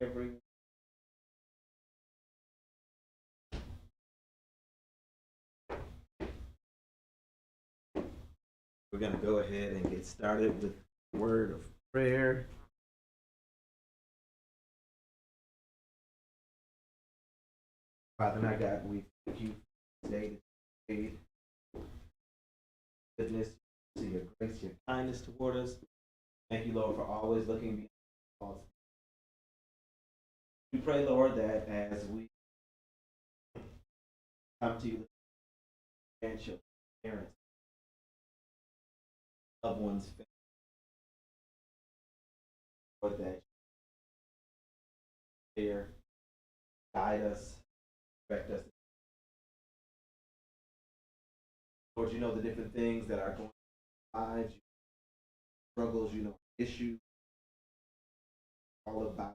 every we're going to go ahead and get started with the word of prayer. Father, my God, we thank you today to aid goodness, to your grace, your kindness toward us. Thank you, Lord, for always looking beyond faults. We pray, Lord, that as we come to you, grandchildren, parents, loved ones, Lord, that you share, guide us, direct us. Lord, you know the different things that are going on in our lives, struggles, issues, all about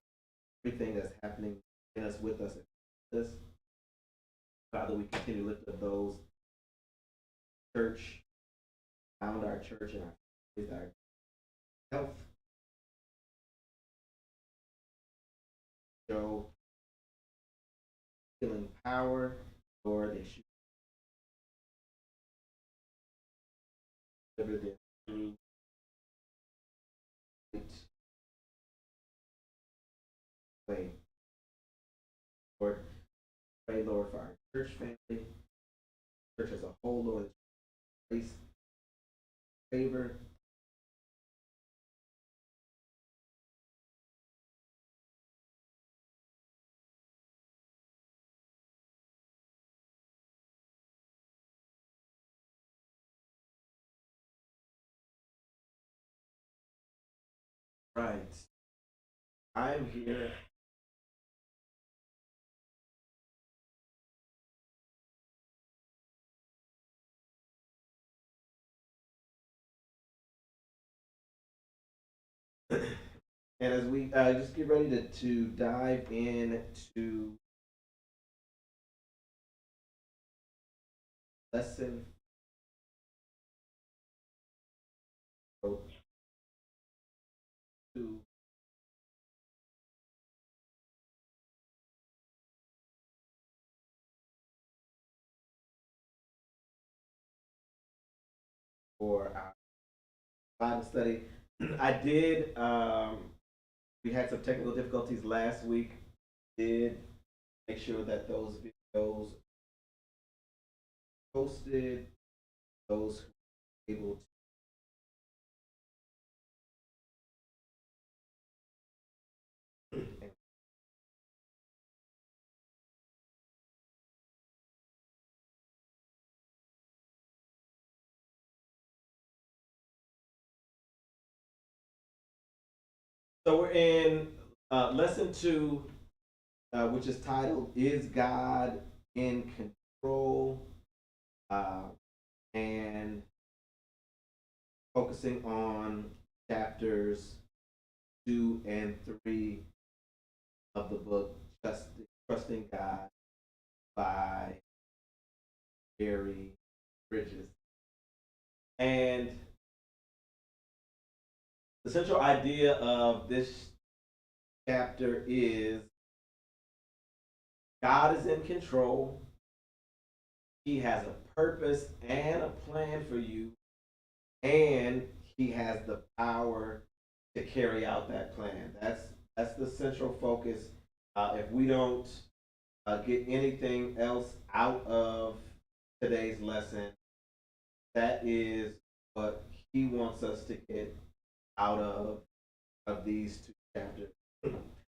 everything that's happening in us, with us, and with us. Father, we continue to lift up those church, around our church and our health, show healing power, Lord, they should deliver them through right way. Lord, pray, Lord, for our church family, church as a whole, Lord, grace, favor, right. I'm here. And as we just get ready to dive into lesson two for our Bible study, I did. We had some technical difficulties last week. Did make sure that those videos posted, those who were able to. So we're in lesson two, which is titled "Is God in Control?" Uh, and focusing on chapters 2 and 3 of the book Trusting God by Jerry Bridges. And the central idea of this chapter is God is in control. He has a purpose and a plan for you, and he has the power to carry out that plan. That's the central focus. If we don't get anything else out of today's lesson, that is what he wants us to get out of these two chapters.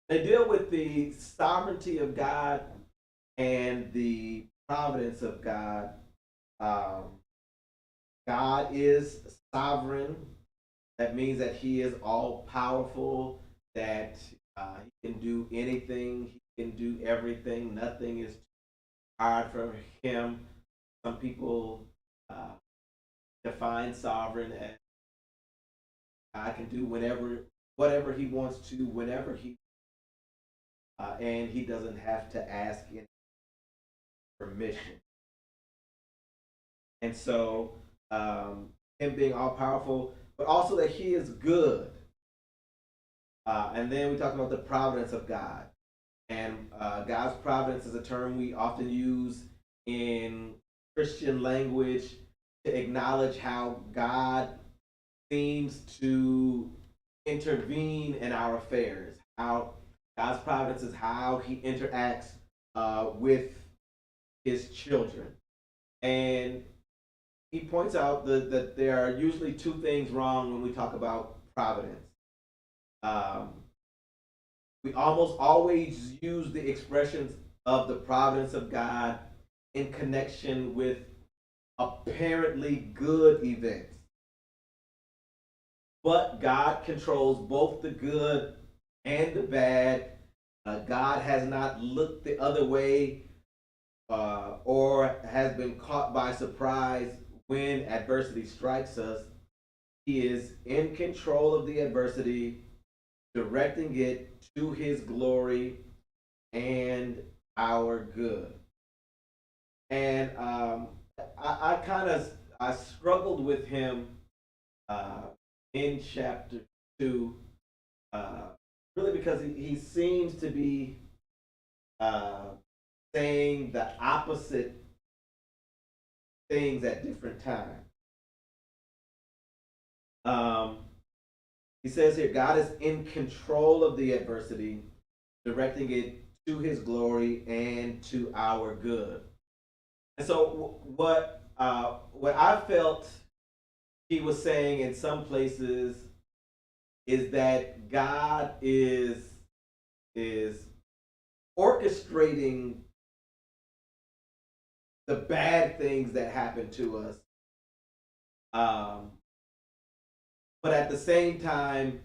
They deal with the sovereignty of God and the providence of God. Um, God is sovereign. That means that He is all powerful, that He can do anything, He can do everything. Nothing is hard for Him. Some people uh, define sovereign as God can do whatever He wants to, whenever and He doesn't have to ask any permission. And so, Him being all powerful, but also that He is good. And then we talked about the providence of God. And God's providence is a term we often use in Christian language to acknowledge how God seems to intervene in our affairs. How God's providence is how He interacts with His children. And He points out that there are usually two things wrong when we talk about providence. Um, we almost always use the expressions of the providence of God in connection with apparently good events. But God controls both the good and the bad. God has not looked the other way or has been caught by surprise when adversity strikes us. He is in control of the adversity, directing it to his glory and our good. And I kind of I struggled with him uh, in chapter two, uh, really because he seems to be uh, saying the opposite things at different times. Um, he says here, God is in control of the adversity, directing it to his glory and to our good. And so, what I felt he was saying in some places is that God is orchestrating the bad things that happen to us, um, but at the same time,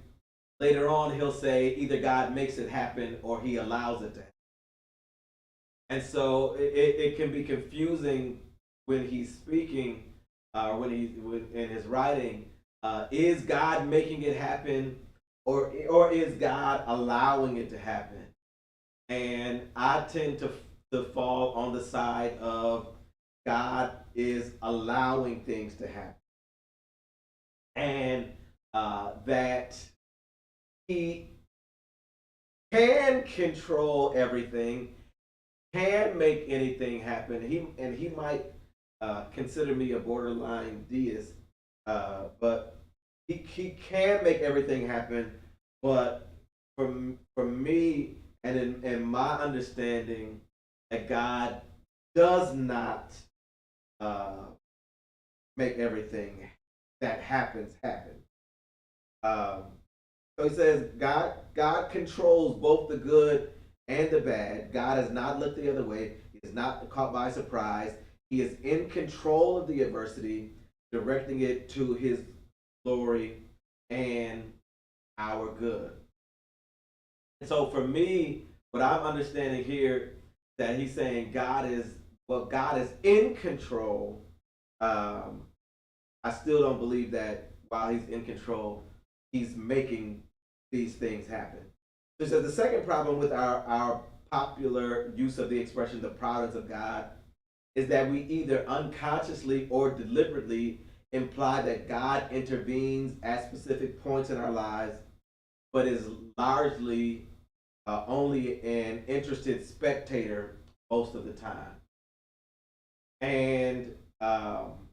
later on he'll say either God makes it happen or He allows it to happen. And so it can be confusing when he's speaking, when he's in his writing. Is God making it happen, or is God allowing it to happen? And I tend to fall on the side of God is allowing things to happen, and that He can control everything, can make anything happen. He might consider me a borderline deist, but he can make everything happen. But for me and in my understanding, that God does not uh, make everything that happens happen. Um, so he says God controls both the good and the bad. God has not looked the other way. He is not caught by surprise. He is in control of the adversity, directing it to his glory and our good. And so for me, what I'm understanding here that he's saying God is in control. Um, I still don't believe that while he's in control, he's making these things happen. So he says the second problem with our popular use of the expression the providence of God is that we either unconsciously or deliberately imply that God intervenes at specific points in our lives, but is largely only an interested spectator most of the time. And um,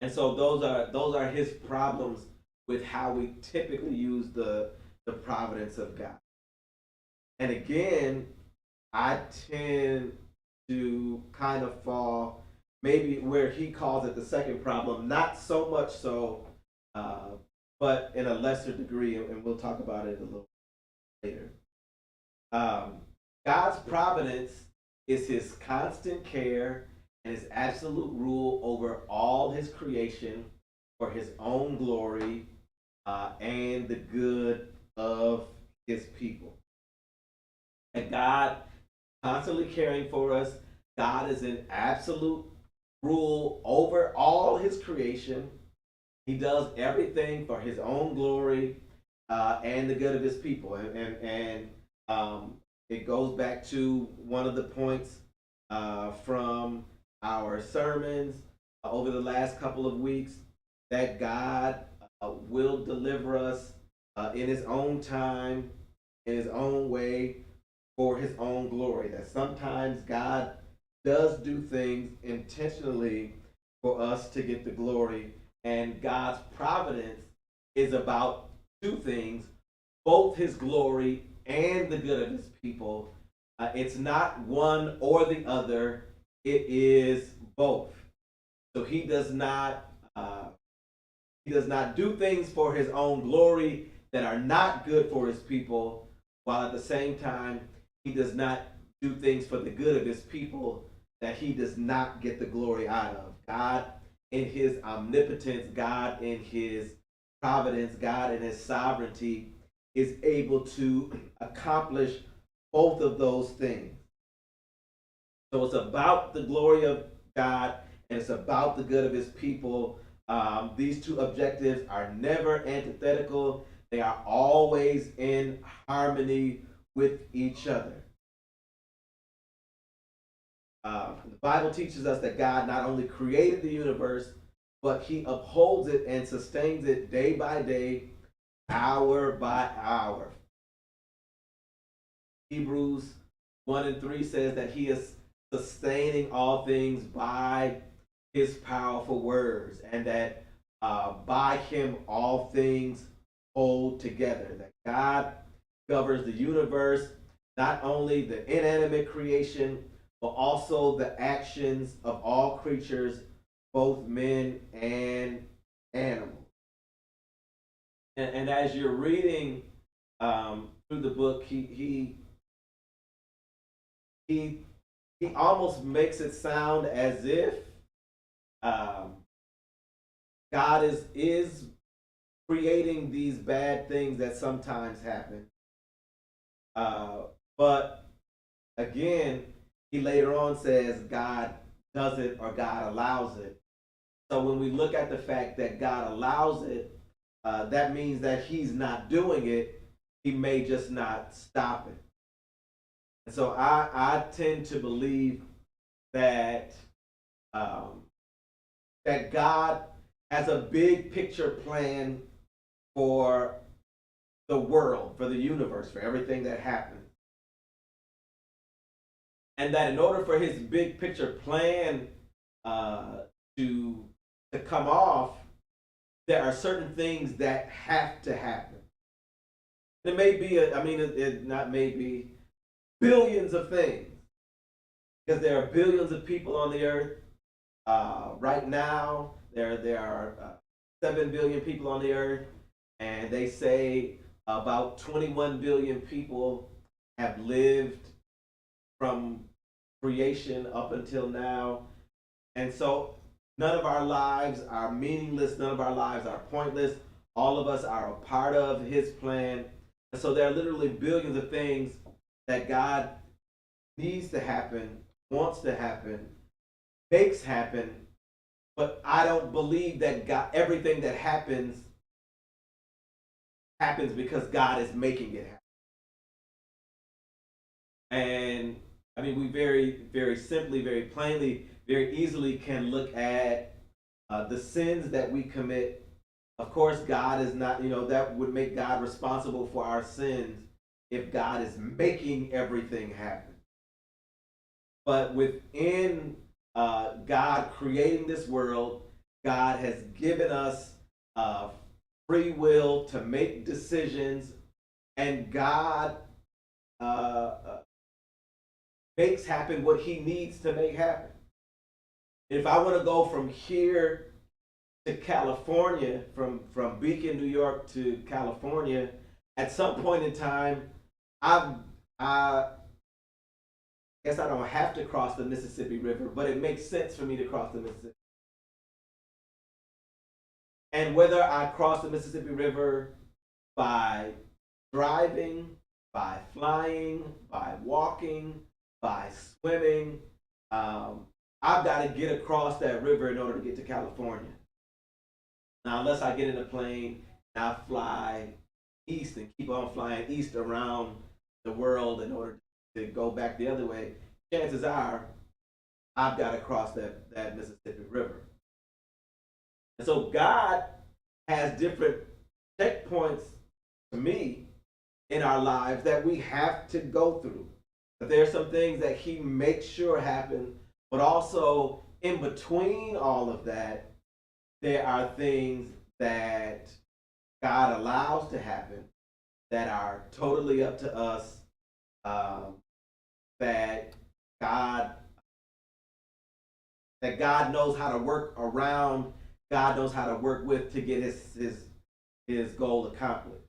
and so those are his problems with how we typically use the providence of God. And again, I tend to kind of fall maybe where he calls it the second problem, not so much so, uh, but in a lesser degree, and we'll talk about it a little later. Um, God's providence is his constant care and his absolute rule over all his creation for his own glory and the good of his people. And God constantly caring for us. God is in absolute rule over all his creation. He does everything for his own glory and the good of his people. And it goes back to one of the points from our sermons over the last couple of weeks that God will deliver us in his own time, in his own way, for his own glory. That sometimes God does do things intentionally for us to get the glory. And God's providence is about two things, both his glory and the good of his people. It's not one or the other, it is both. So he does not do things for his own glory that are not good for his people, while at the same time he does not do things for the good of his people that he does not get the glory out of. God in his omnipotence, God in his providence, God in his sovereignty is able to accomplish both of those things. So it's about the glory of God and it's about the good of his people. These two objectives are never antithetical, they are always in harmony with each other. The Bible teaches us that God not only created the universe, but he upholds it and sustains it day by day, hour by hour. Hebrews 1 and 3 says that he is sustaining all things by his powerful words, and that by him all things hold together. That God governs the universe, not only the inanimate creation, but also the actions of all creatures, both men and animals. And as you're reading through the book, he almost makes it sound as if um, God is creating these bad things that sometimes happen. But again, he later on says God does it or God allows it. So when we look at the fact that God allows it, that means that he's not doing it. He may just not stop it. And so I tend to believe that um, that God has a big picture plan for the world, for the universe, for everything that happens. And that in order for his big picture plan uh, to come off, there are certain things that have to happen. It may be, it not maybe, billions of things, because there are billions of people on the earth. Right now, there are 7 billion people on the earth, and they say about 21 billion people have lived from creation up until now. And so none of our lives are meaningless, none of our lives are pointless. All of us are a part of his plan. And so there are literally billions of things that God needs to happen, wants to happen, makes happen, but I don't believe that God, everything that happens because God is making it happen. And we very, very simply, very plainly, very easily can look at the sins that we commit. Of course, God is not, that would make God responsible for our sins if God is making everything happen. But within God creating this world, God has given us free will to make decisions, and God makes happen what he needs to make happen. If I want to go from here to California, from Beacon, New York to California, at some point in time, I guess I don't have to cross the Mississippi River, but it makes sense for me to cross the Mississippi. And whether I cross the Mississippi River by driving, by flying, by walking, by swimming, I've got to get across that river in order to get to California. Now, unless I get in a plane and I fly east and keep on flying east around the world in order to go back the other way, chances are I've got to cross that Mississippi River. And so God has different checkpoints to me, in our lives that we have to go through. But there's some things that he makes sure happen, but also in between all of that, there are things that God allows to happen that are totally up to us. Um, that God God knows how to work around. God knows how to work with to get his goal accomplished.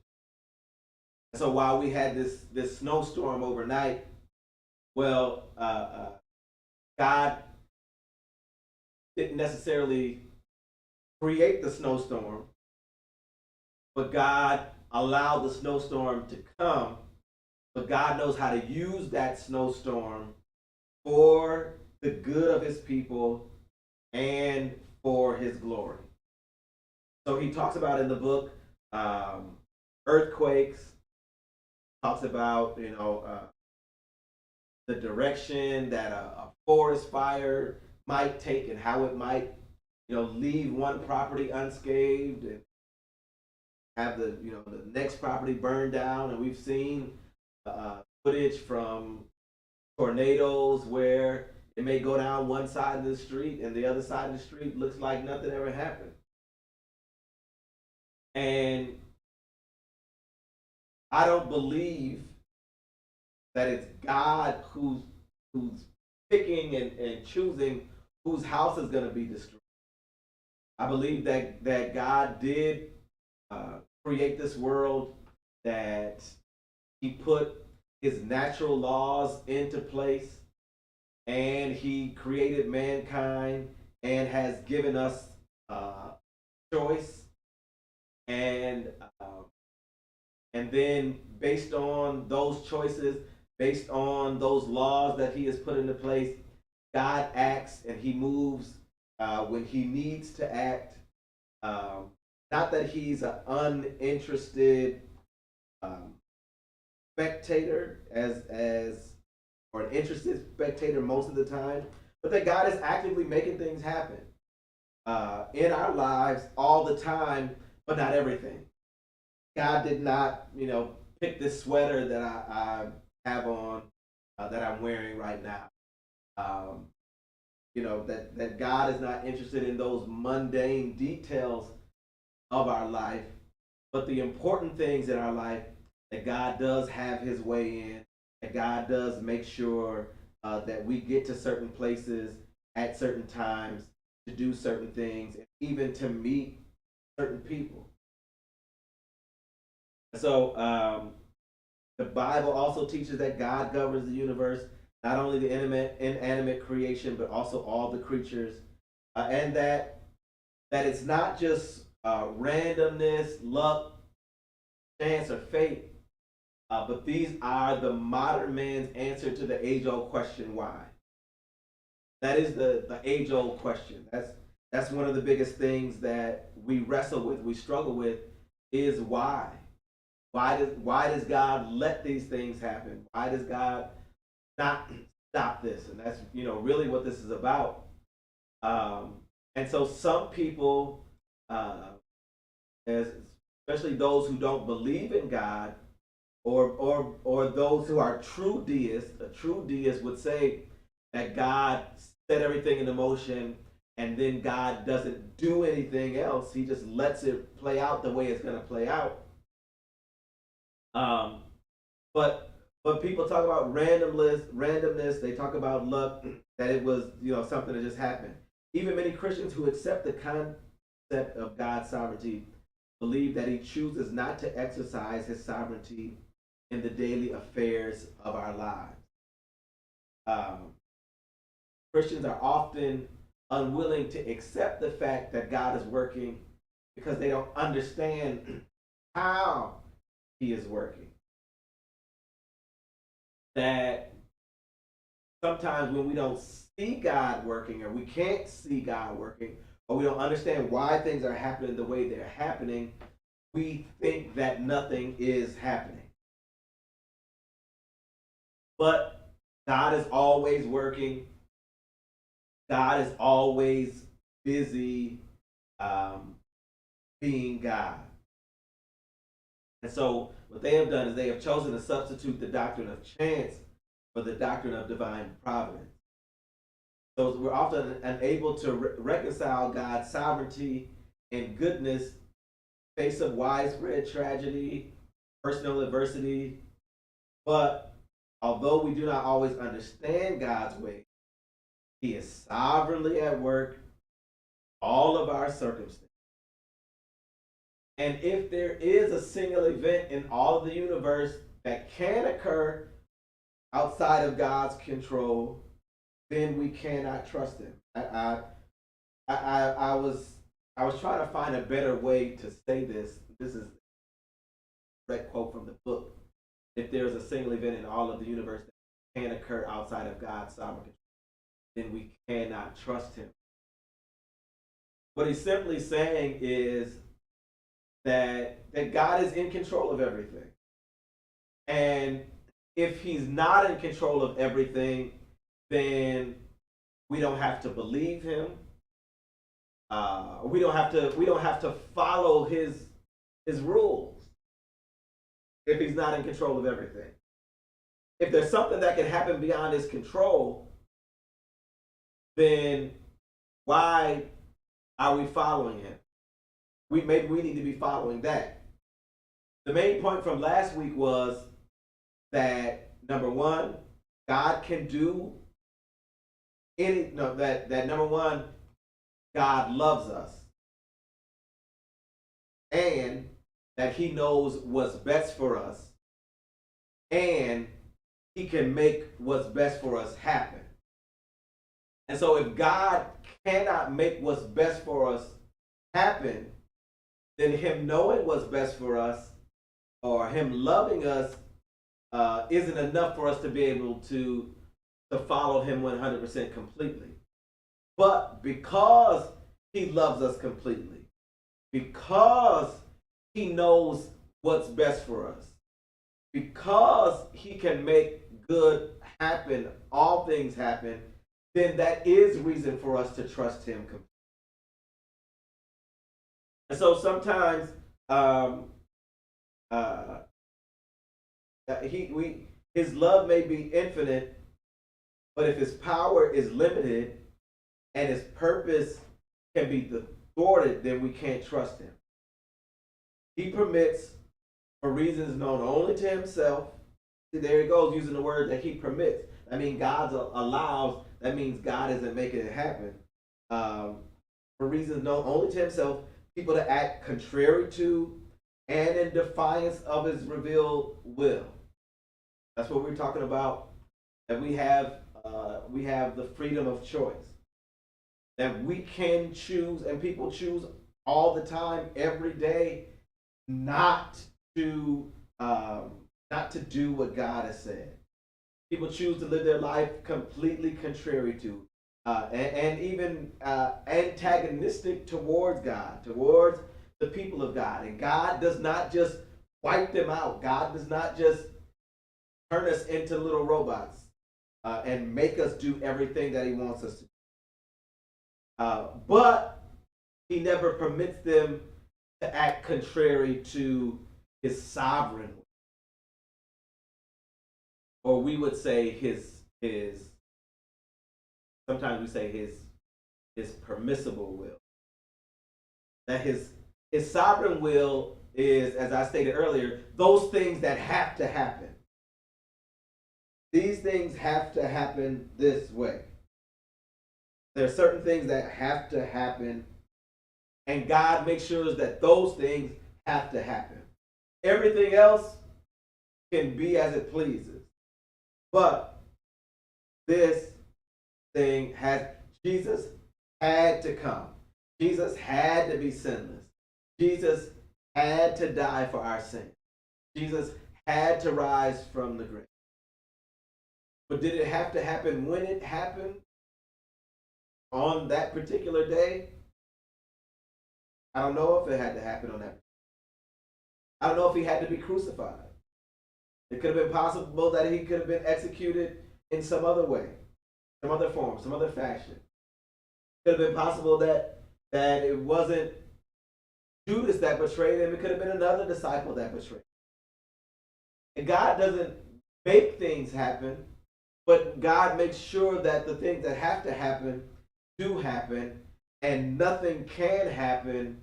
So while we had this snowstorm overnight, well, God didn't necessarily create the snowstorm, but God allowed the snowstorm to come. But God knows how to use that snowstorm for the good of his people and for his glory. So he talks about in the book earthquakes, talks about the direction that a forest fire might take and how it might leave one property unscathed and have the next property burned down. And we've seen footage from tornadoes where it may go down one side of the street and the other side of the street looks like nothing ever happened. And I don't believe that it's God who's picking and choosing whose house is going to be destroyed. I believe that God did create this world, that he put his natural laws into place, and he created mankind and has given us choice, and and then based on those choices, based on those laws that he has put into place, God acts and he moves when he needs to act. Not that he's an uninterested um, spectator as or an interested spectator most of the time, but that God is actively making things happen in our lives all the time, but not everything. God did not, pick this sweater that I have on, that I'm wearing right now. Um, that God is not interested in those mundane details of our life, but the important things in our life, that God does have his way in, that God does make sure that we get to certain places at certain times to do certain things, and even to meet certain people. So the Bible also teaches that God governs the universe, not only the inanimate creation, but also all the creatures, and that it's not just randomness, luck, chance, or fate, but these are the modern man's answer to the age-old question, why? That is the age-old question. That's one of the biggest things that we wrestle with, we struggle with, is why. Why does God let these things happen? Why does God not stop this? And that's really what this is about. And so some people, as especially those who don't believe in God, or those who are true deists, a true deist would say that God set everything in motion and then God doesn't do anything else. He just lets it play out the way it's going to play out. Um, but people talk about randomness. They talk about luck, that it was something that just happened. Even many Christians who accept the concept of God's sovereignty believe that he chooses not to exercise his sovereignty in the daily affairs of our lives. Um, Christians are often unwilling to accept the fact that God is working because they don't understand how he is working. That sometimes when we don't see God working, or we can't see God working, or we don't understand why things are happening the way they're happening, we think that nothing is happening. But God is always working. God is always busy um, being God. And so what they have done is they have chosen to substitute the doctrine of chance for the doctrine of divine providence. So we're often unable to reconcile God's sovereignty and goodness in the face of widespread tragedy, personal adversity. But although we do not always understand God's way, He is sovereignly at work all of our circumstances. And if there is a single event in all of the universe that can occur outside of God's control, then we cannot trust Him. I was trying to find a better way to say this. This is a direct quote from the book. If there is a single event in all of the universe that can occur outside of God's sovereign control, then we cannot trust Him. What he's simply saying is that God is in control of everything. And if He's not in control of everything, then we don't have to believe Him. We don't have to follow His rules if He's not in control of everything. If there's something that can happen beyond His control, then why are we following Him? Maybe we need to be following that. The main point from last week was that number one, God can do that number one, God loves us. And that He knows what's best for us. And He can make what's best for us happen. And so if God cannot make what's best for us happen, then Him knowing what's best for us or Him loving us isn't enough for us to be able to follow Him 100% completely. But because He loves us completely, because He knows what's best for us, because He can make good happen, all things happen, then that is reason for us to trust Him completely. And so sometimes His love may be infinite, but if His power is limited and His purpose can be thwarted, then we can't trust Him. He permits for reasons known only to Himself. See, there He goes using the word that He permits. That means God allows. That means God isn't making it happen. For reasons known only to Himself, people to act contrary to and in defiance of His revealed will. That's what we're talking about. That we have the freedom of choice. That we can choose, and people choose all the time, every day, not to do what God has said. People choose to live their life completely contrary to, and even antagonistic towards God, towards the people of God. And God does not just wipe them out. God does not just turn us into little robots and make us do everything that He wants us to do. But He never permits them to act contrary to His sovereign will. Or we would say his sometimes we say his permissible will. That his sovereign will is, as I stated earlier, those things that have to happen. These things have to happen this way. There are certain things that have to happen, and God makes sure that those things have to happen. Everything else can be as it pleases. But this thing Jesus had to come. Jesus had to be sinless. Jesus had to die for our sin. Jesus had to rise from the grave. But did it have to happen when it happened? On that particular day? I don't know if it had to happen on that. I don't know if He had to be crucified. It could have been possible that He could have been executed in some other way, some other form, some other fashion. It could have been possible that it wasn't Judas that betrayed Him. It could have been another disciple that betrayed Him. And God doesn't make things happen, but God makes sure that the things that have to happen do happen, and nothing can happen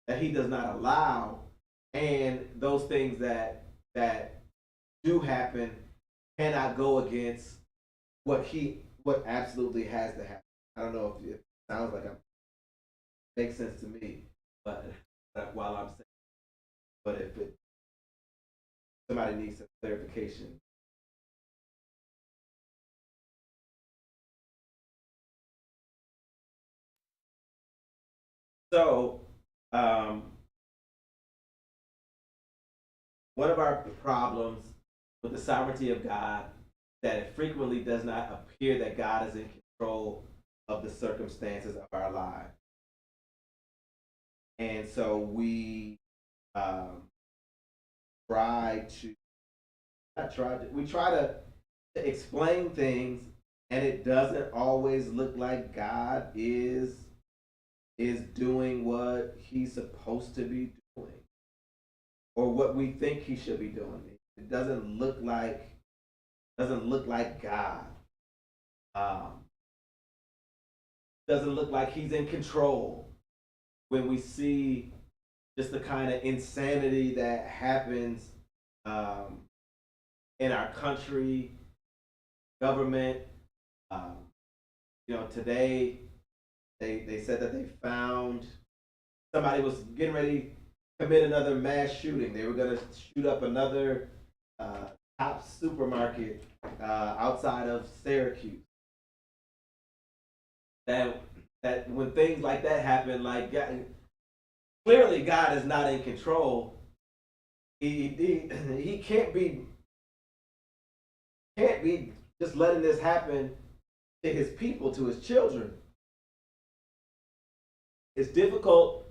that He does not allow. And those things that do happen cannot go against what absolutely has to happen. I don't know if it sounds like it makes sense to me, but while I'm saying, but if it, somebody needs some clarification. So, um, one of our problems with the sovereignty of God that it frequently does not appear that God is in control of the circumstances of our lives. And so um, try to, not try to, we try to explain things, and it doesn't always look like God is doing what He's supposed to be doing or what we think He should be doing. It doesn't look like God. Um, doesn't look like He's in control when we see just the kind of insanity that happens um, in our country, government. Um, today they said that they found somebody was getting ready to commit another mass shooting. They were going to shoot up another uh, top supermarket outside of Syracuse. That that when things like that happen, like clearly God is not in control. He can't be just letting this happen to His people, to His children. It's difficult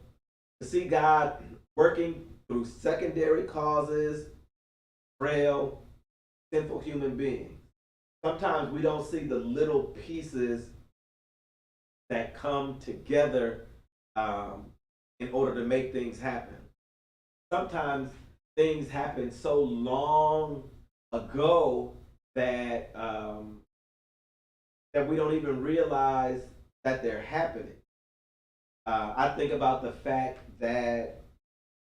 to see God working through secondary causes, frail, sinful human beings. Sometimes we don't see the little pieces that come together um, in order to make things happen. Sometimes things happen so long ago that that we don't even realize that they're happening. I think about the fact that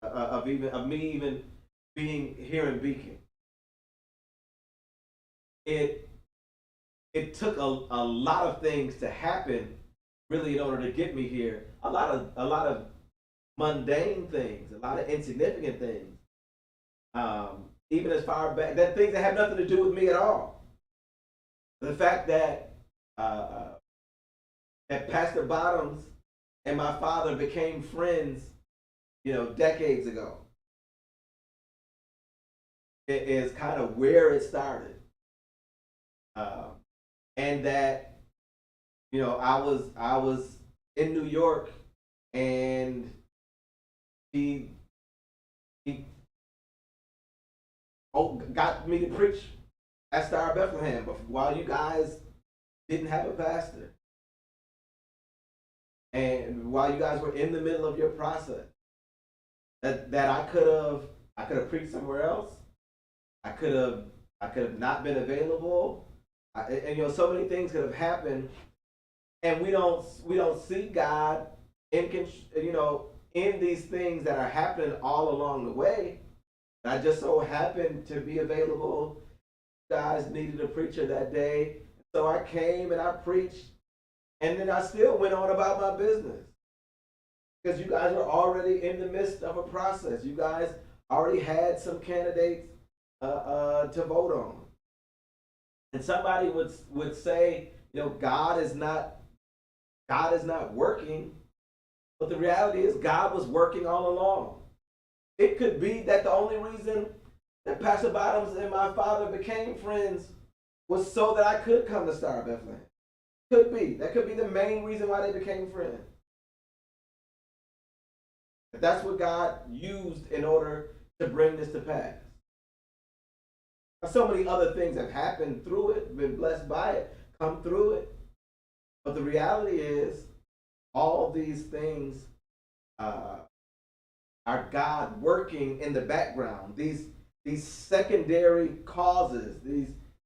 of me even being here in Beacon. It it took a lot of things to happen really in order to get me here. A lot of mundane things, a lot of insignificant things. Even as far back that things that have nothing to do with me at all. The fact that Pastor Bottoms and my father became friends, decades ago. It is kind of where it started, um, and that I was in New York, and he he got me to preach at Star Bethlehem, but while you guys didn't have a pastor, and while you guys were in the middle of your process, that I could have preached somewhere else. I could have I could have not been available, and so many things could have happened, and we don't see God in in these things that are happening all along the way. And I just so happened to be available. You guys needed a preacher that day, so I came and I preached, and then I still went on about my business because you guys were already in the midst of a process. You guys already had some candidates to vote on, and somebody would say, God is not working, but the reality is God was working all along. It could be that the only reason that Pastor Bottoms and my father became friends was so that I could come to Star Bethlehem. Could be. That could be the main reason why they became friends. That's what God used in order to bring this to pass. So many other things have happened through it, been blessed by it, come through it. But the reality is, all these things uh, are God working in the background. these secondary causes,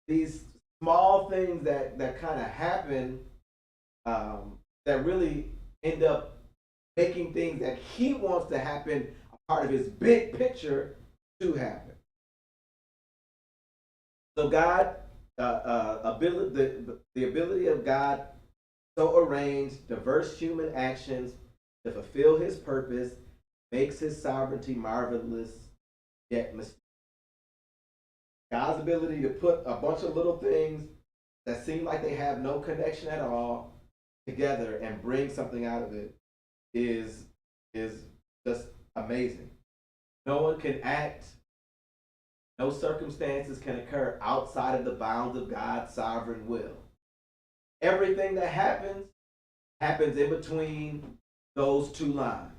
these small things that kind of happen, that really end up making things that he wants to happen a part of his big picture to happen. So God, ability, the ability of God so arranged diverse human actions to fulfill his purpose makes his sovereignty marvelous yet mysterious. God's ability to put a bunch of little things that seem like they have no connection at all together and bring something out of it is is just amazing. No one can act, no circumstances can occur outside of the bounds of God's sovereign will. Everything that happens happens in between those two lines.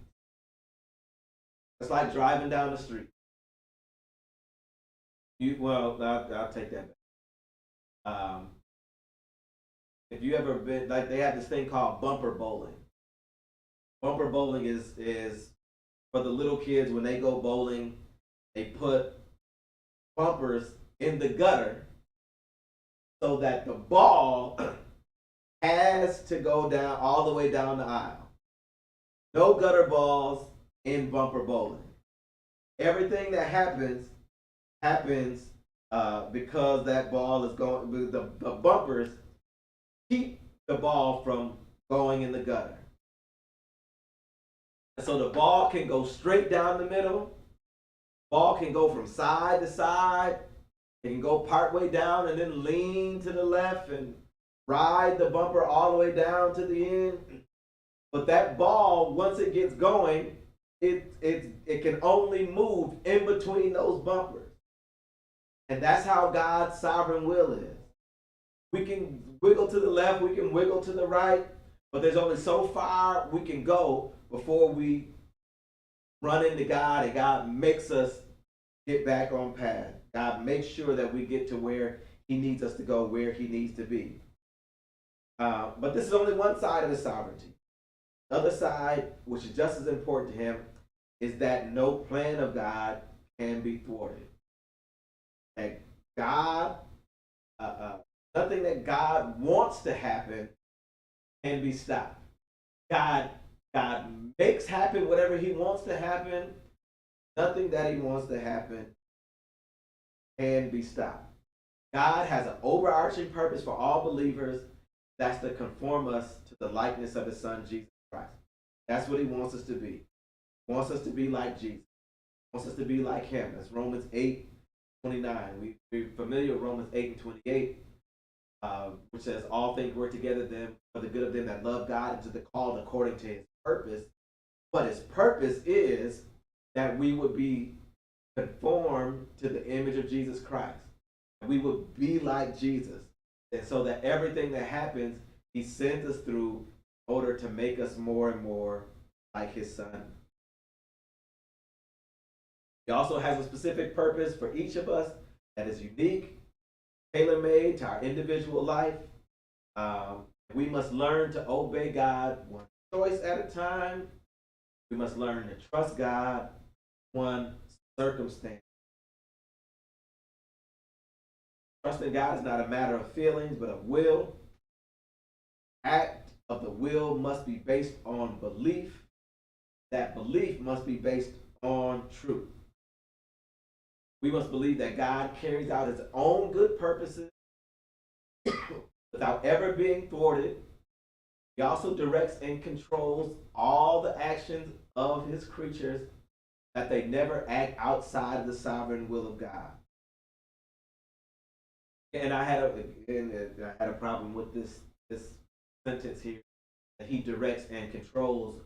It's like driving down the street. I'll take that back. If you ever been, like, they have this thing called bumper bowling. Bumper bowling is for the little kids when they go bowling. They put bumpers in the gutter so that the ball has to go down all the way down the aisle. No gutter balls in bumper bowling. Everything that happens because that ball is going. The bumpers keep the ball from going in the gutter. So the ball can go straight down the middle. Ball can go from side to side. It can go part way down and then lean to the left and ride the bumper all the way down to the end. But that ball, once it gets going, it can only move in between those bumpers. And that's how God's sovereign will is. We can wiggle to the left, we can wiggle to the right, but there's only so far we can go before we run into God and God makes us get back on path. God makes sure that we get to where he needs us to go, where he needs to be. But this is only one side of his sovereignty. The other side, which is just as important to him, is that no plan of God can be thwarted. That God, nothing that God wants to happen can be stopped. God makes happen whatever he wants to happen. Nothing that he wants to happen can be stopped. God has an overarching purpose for all believers. That's to conform us to the likeness of his son, Jesus Christ. That's what he wants us to be. He wants us to be like Jesus. He wants us to be like him. That's Romans 8:29. We're familiar with Romans 8:28, which says, all things work together them for the good of them that love God and to the called according to his purpose. But his purpose is that we would be conformed to the image of Jesus Christ. We would be like Jesus. And so that everything that happens, he sent us through in order to make us more and more like his son. He also has a specific purpose for each of us that is unique, tailor-made to our individual life. We must learn to obey God one choice at a time. We must learn to trust God one circumstance. Trusting God is not a matter of feelings, but of will. Act of the will must be based on belief. That belief must be based on truth. We must believe that God carries out his own good purposes without ever being thwarted. He also directs and controls all the actions of his creatures, that they never act outside of the sovereign will of God. And I had a problem with this sentence here, that he directs and controls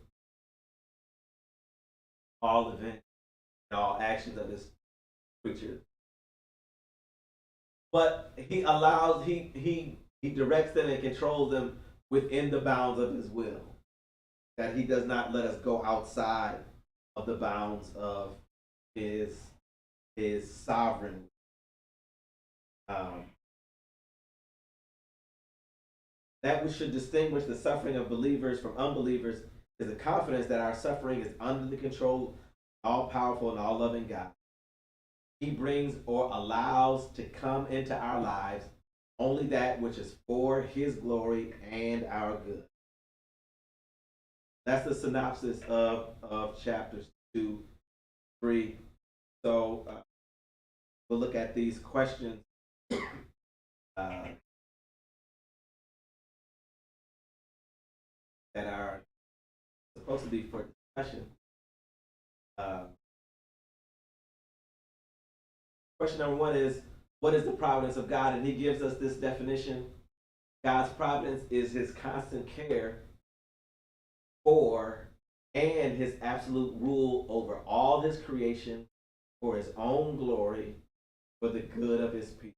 all events and all actions of his creatures. But he directs them and controls them within the bounds of his will. That he does not let us go outside of the bounds of his sovereign. That which should distinguish the suffering of believers from unbelievers is the confidence that our suffering is under the control of all powerful and all loving God. He brings or allows to come into our lives only that which is for his glory and our good. That's the synopsis of chapters 2, 3. So we'll look at these questions uh, that are supposed to be for discussion. Uh, Question number one is, what is the providence of God? And he gives us this definition. God's providence is his constant care for and his absolute rule over all his creation for his own glory, for the good of his people.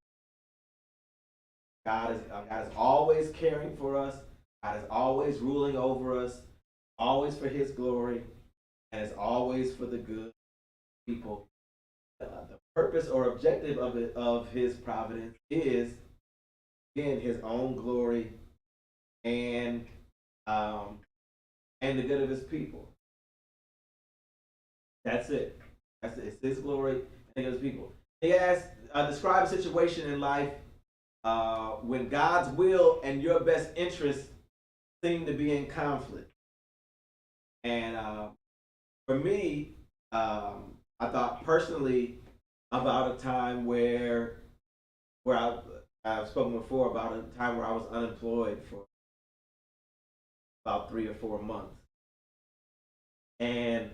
God is always caring for us. God is always ruling over us, always for his glory, and is always for the good of people. The purpose or objective of his providence is, again, his own glory and um, and the good of his people. That's it. That's it. It's his glory and the good of his people. He asks, describe a situation in life when God's will and your best interest seem to be in conflict. And for me, I thought personally about a time where I've spoken before about a time where I was unemployed for about 3 or 4 months, and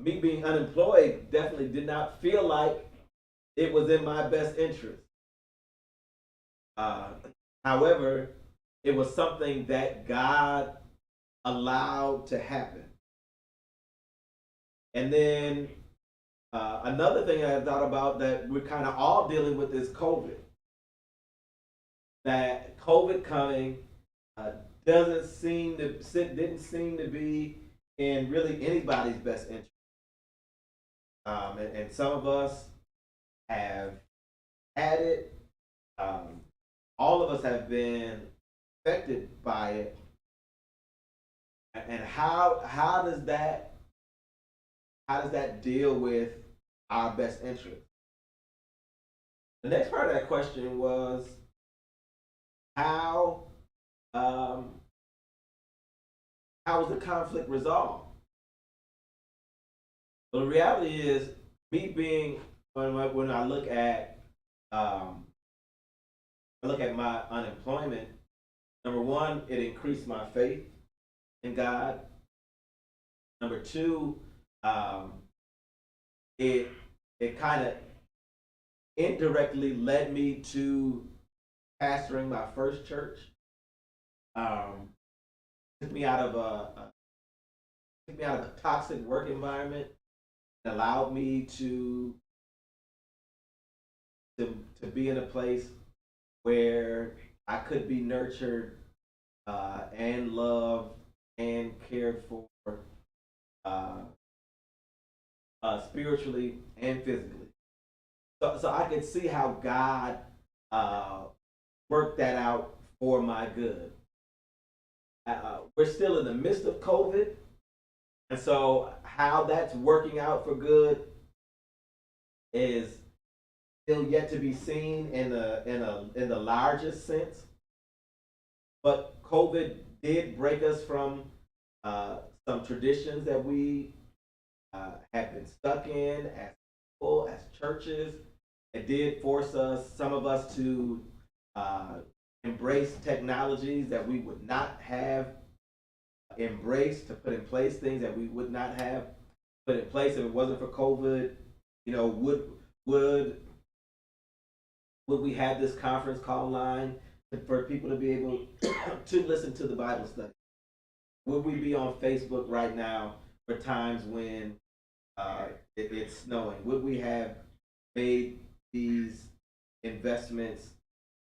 me being unemployed definitely did not feel like it was in my best interest. Uh, However, it was something that God allowed to happen. And then another thing I thought about that we're kind of all dealing with is COVID. That COVID coming uh, doesn't seem to didn't seem to be in really anybody's best interest. And some of us have had it. Um, all of us have been affected by it. And how does that deal with our best interest? The next part of that question was how um, how was the conflict resolved? Well, the reality is, me being when um, I look at my unemployment. Number one, it increased my faith in God. Number two, um, it it kind of indirectly led me to pastoring my first church. Um, took me out of a toxic work environment and allowed me to be in a place where I could be nurtured and loved and cared for uh, spiritually and physically. So I could see how God uh, worked that out for my good. We're still in the midst of COVID, and so how that's working out for good is still yet to be seen in the largest sense. But COVID did break us from some traditions that we have been stuck in as people, as churches. It did force some of us, to uh, embrace technologies that we would not have embraced, to put in place things that we would not have put in place if it wasn't for COVID. You know, would would we have this conference call line for people to be able to listen to the Bible study? Would we be on Facebook right now for times when it's snowing? Would we have made these investments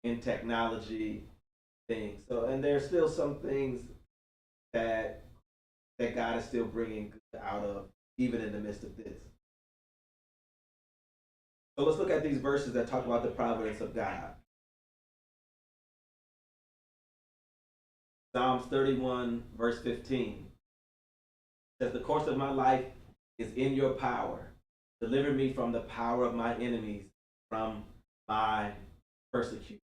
in technology things? So, and there's still some things that God is still bringing good out of, even in the midst of this. So let's look at these verses that talk about the providence of God. Psalms 31, verse 15 says, "The course of my life is in your power. Deliver me from the power of my enemies, from my persecution.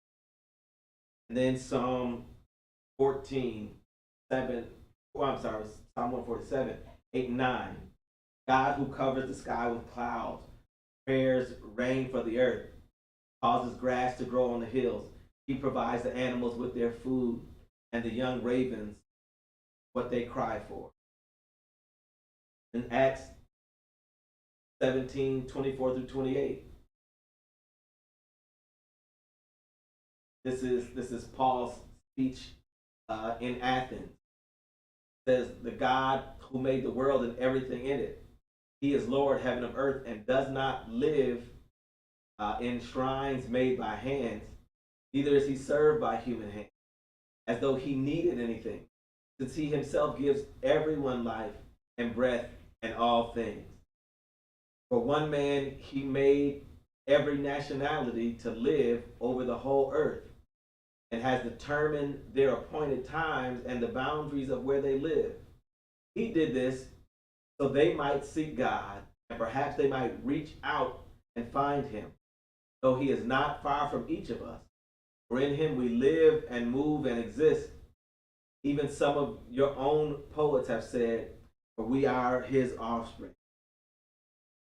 And then Psalm 14, 7, oh, I'm sorry, Psalm 147, 8 and 9. God who covers the sky with clouds, prepares rain for the earth, causes grass to grow on the hills. He provides the animals with their food, and the young ravens what they cry for. In Acts 17:24 through 28, this is Paul's speech in Athens. It says, the God who made the world and everything in it. He is Lord, heaven and earth, and does not live in shrines made by hands. Neither is he served by human hands, as though he needed anything, since he himself gives everyone life and breath and all things. For one man, he made every nationality to live over the whole earth, and has determined their appointed times and the boundaries of where they live. He did this so they might seek God, and perhaps they might reach out and find him, though he is not far from each of us. For in him we live and move and exist. Even some of your own poets have said, for we are his offspring.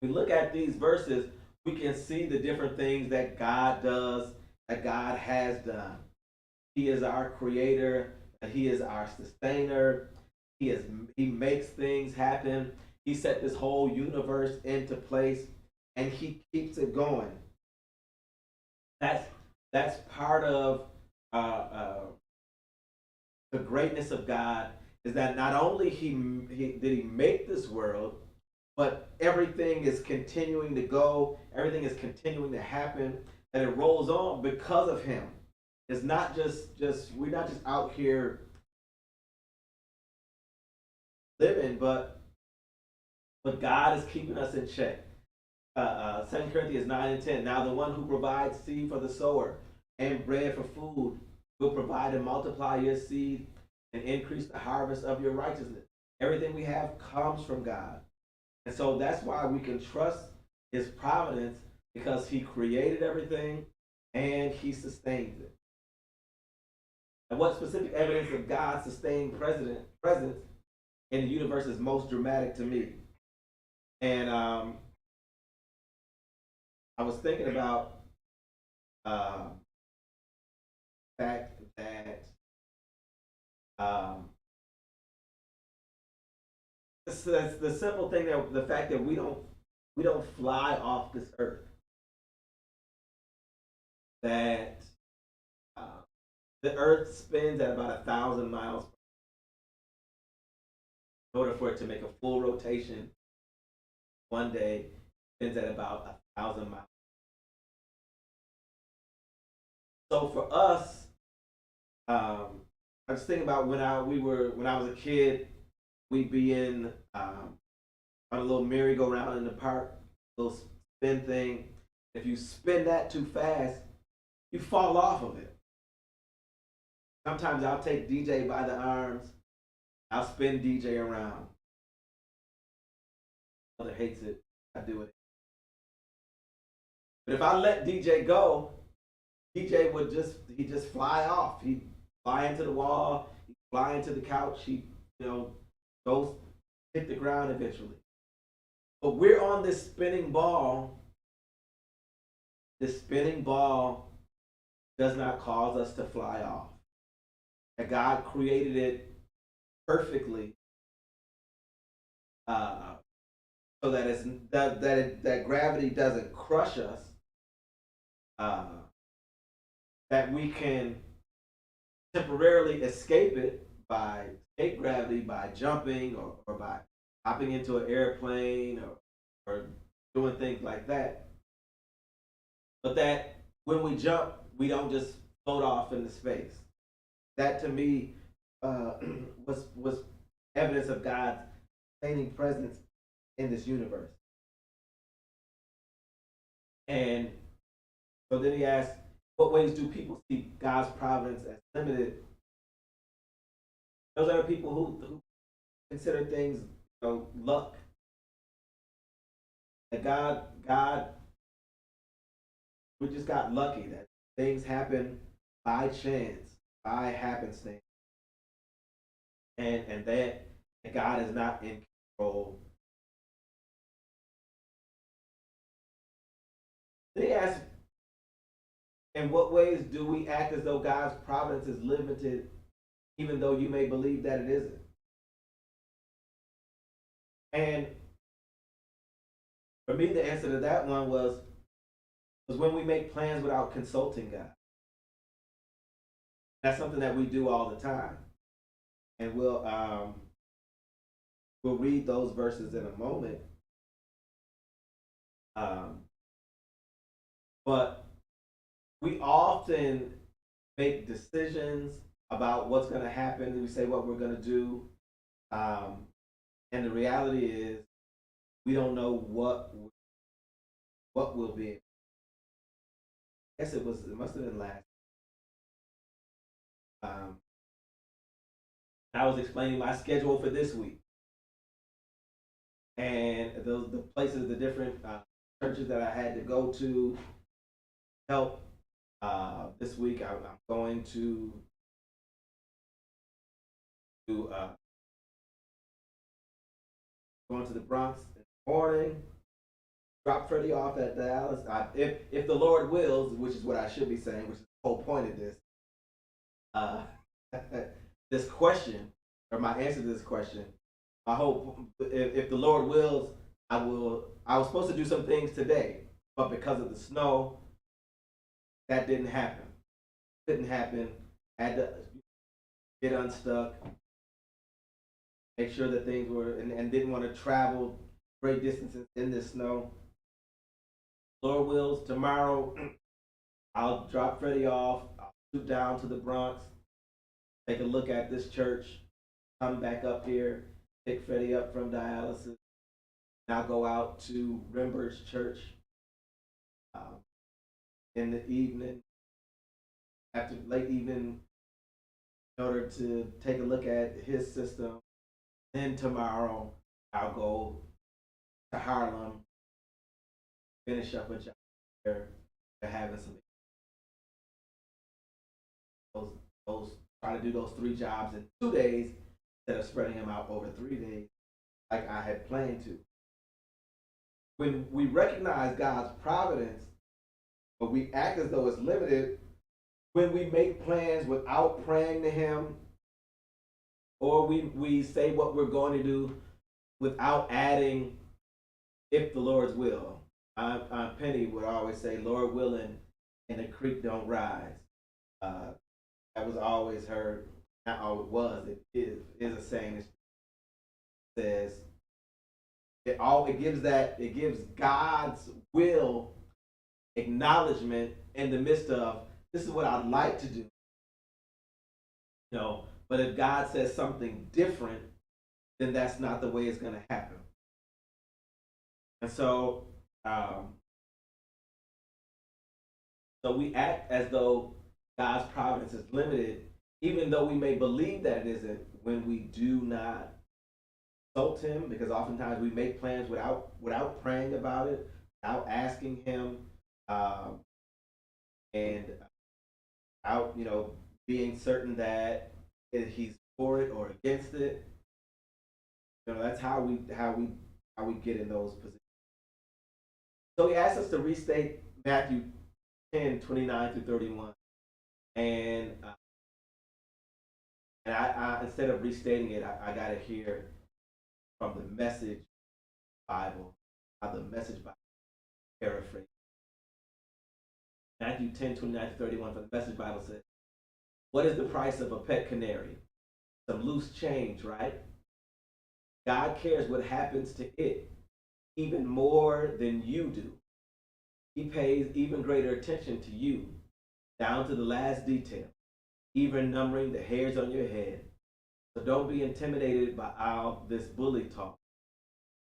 We look at these verses, we can see the different things that God does, that God has done. He is our creator, and he is our sustainer. He makes things happen. He set this whole universe into place, and he keeps it going. That's part of the greatness of God, is that not only did he make this world, but everything is continuing to go, everything is continuing to happen, and it rolls on because of him. It's not just we're not just out here living, but God is keeping us in check. 2 Corinthians 9 and 10. Now the one who provides seed for the sower and bread for food will provide and multiply your seed and increase the harvest of your righteousness. Everything we have comes from God. And so that's why we can trust his providence, because he created everything and he sustains it. And what specific evidence of God's sustained presence in the universe is most dramatic to me? And I was thinking about the fact that the simple thing, that the fact that we don't fly off this earth. That the earth spins at about 1,000 miles in order for it to make a full rotation. One day spins at about 1,000 miles. So for us, I was thinking about when I was a kid, we'd be in on a little merry-go-round in the park, little spin thing. If you spin that too fast, you fall off of it. Sometimes I'll take DJ by the arms, I'll spin DJ around. Mother hates it. I do it. But if I let DJ go, DJ would just fly off. He'd fly into the wall, he'd fly into the couch, he goes hit the ground eventually. But we're on this spinning ball. This spinning ball does not cause us to fly off. And God created it perfectly, so that that gravity doesn't crush us. That we can temporarily escape it by escape gravity by jumping, or by hopping into an airplane, or doing things like that. But that when we jump, we don't just float off into space. That to me was evidence of God's sustaining presence in this universe. And so then he asked, what ways do people see God's providence as limited? Those are the people who consider things, luck. that God, we just got lucky that things happen by chance, by happenstance, and that God is not in control. They ask, in what ways do we act as though God's providence is limited, even though you may believe that it isn't? And for me, the answer to that one was when we make plans without consulting God. That's something that we do all the time, and we'll read those verses in a moment. Um, but we often make decisions about what's going to happen. We say what we're going to do, um, and the reality is we don't know what will be. I guess it must have been last. Um, I was explaining my schedule for this week, and the places, the different churches that I had to go to help. This week, I'm going to going to the Bronx in the morning. Drop Freddie off at Dallas. If the Lord wills, which is what I should be saying, which is the whole point of this. Uh, this question, or my answer to this question, I hope if the Lord wills, I will. I was supposed to do some things today, but because of the snow, that didn't happen. Didn't happen. Had to get unstuck, make sure that things were, and didn't want to travel great distances in the snow. Lord wills, tomorrow I'll drop Freddie off. I'll shoot down to the Bronx, take a look at this church, come back up here, pick Freddie up from dialysis. Now go out to Rembert's church um, in the evening, after late evening, in order to take a look at his system. Then tomorrow I'll go to Harlem, finish up a job there. They're having some those those try to do those 3 jobs in 2 days instead of spreading them out over 3 days like I had planned to. When we recognize God's providence, but we act as though it's limited, when we make plans without praying to Him, or we say what we're going to do without adding, if the Lord's will. Penny would always say, Lord willing, and the creek don't rise. Uh, that was always her, not always was, is a saying that says, it gives God's will acknowledgement in the midst of, this is what I'd like to do. But if God says something different, then that's not the way it's going to happen. And um, so we act as though God's providence is limited, even though we may believe that it isn't, when we do not consult Him, because oftentimes we make plans without praying about it, without asking Him, and out being certain that He's for it or against it. That's how we get in those positions. So He asks us to restate Matthew 10:29-31, and I instead of restating it, I got it here from the Message Bible, the Message Bible paraphrase. Matthew 10:29-31 from the Message Bible says, "What is the price of a pet canary? Some loose change, right? God cares what happens to it even more than you do. He pays even greater attention to you, down to the last detail, even numbering the hairs on your head. So don't be intimidated by all this bully talk.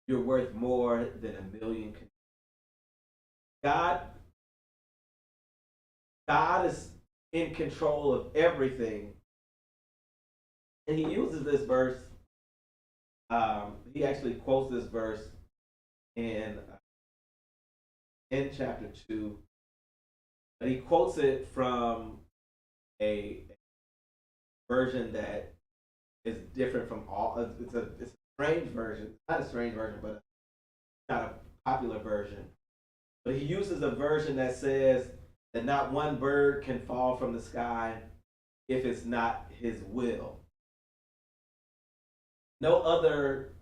You're worth more than a million. God is in control of everything." And He uses this verse. He actually quotes this verse in in chapter 2, but he quotes it from a version that is different from all. It's a strange version, not a strange version, but not a popular version. But he uses a version that says that not one bird can fall from the sky if it's not his will. No other,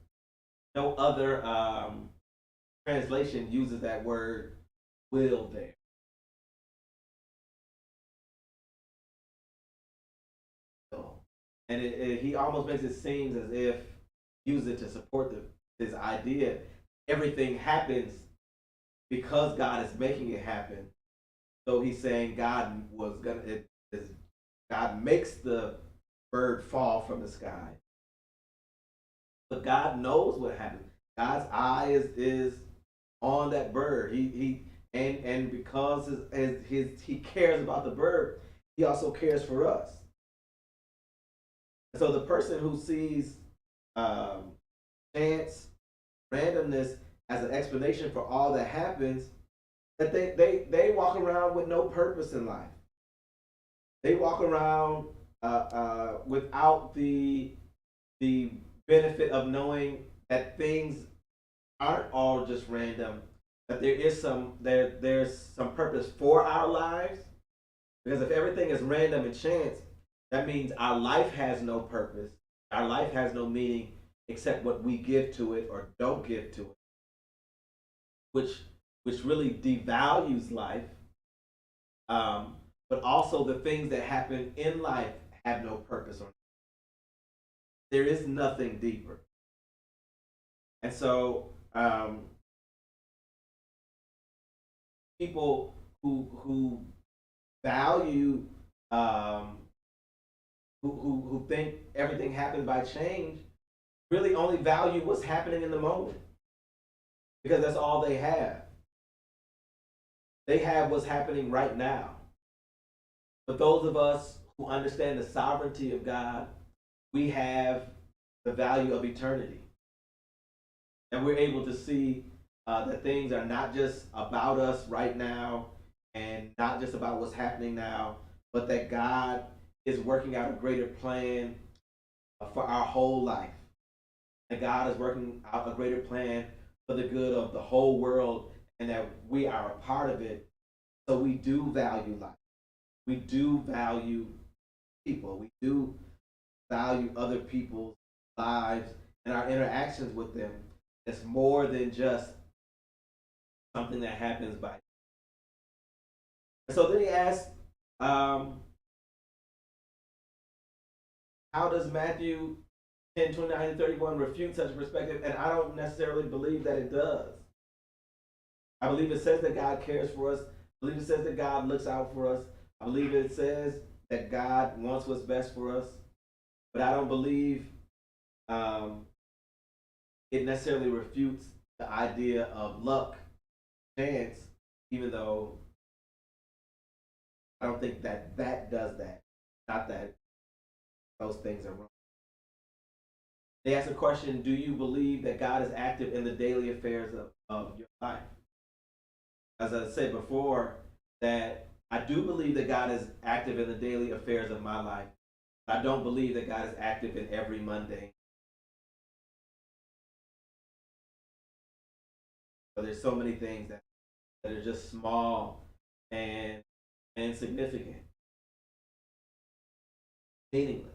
no other translation uses that word will there. And he almost makes it seem as if use it to support his idea. Everything happens because God is making it happen. So he's saying God was gonna. God makes the bird fall from the sky, but God knows what happened. God's eye is on that bird. And because he cares about the bird, he also cares for us. So the person who sees um, chance, randomness as an explanation for all that happens, that they walk around with no purpose in life. They walk around without the benefit of knowing that things aren't all just random. That there's some purpose for our lives. Because if everything is random and chance, that means our life has no purpose. Our life has no meaning except what we give to it or don't give to it, which really devalues life. But also the things that happen in life have no purpose or there is nothing deeper. And so people who value who think everything happens by change really only value what's happening in the moment because that's all they have. They have what's happening right now. But those of us who understand the sovereignty of God, we have the value of eternity. And we're able to see that things are not just about us right now and not just about what's happening now, but that God is working out a greater plan for our whole life. That God is working out a greater plan for the good of the whole world and that we are a part of it. So we do value life. We do value people. We do value other people's lives and our interactions with them. It's more than just something that happens by. And so then he asks, how does Matthew 10:29 and 31 refute such a perspective? And I don't necessarily believe that it does. I believe it says that God cares for us. I believe it says that God looks out for us. I believe it says that God wants what's best for us. But I don't believe it necessarily refutes the idea of luck, chance, even though I don't think that does that. Not that those things are wrong. They ask a question: do you believe that God is active in the daily affairs of your life? As I said before, that I do believe that God is active in the daily affairs of my life. I don't believe that God is active in every mundane. But there's so many things that are just small and insignificant, meaningless.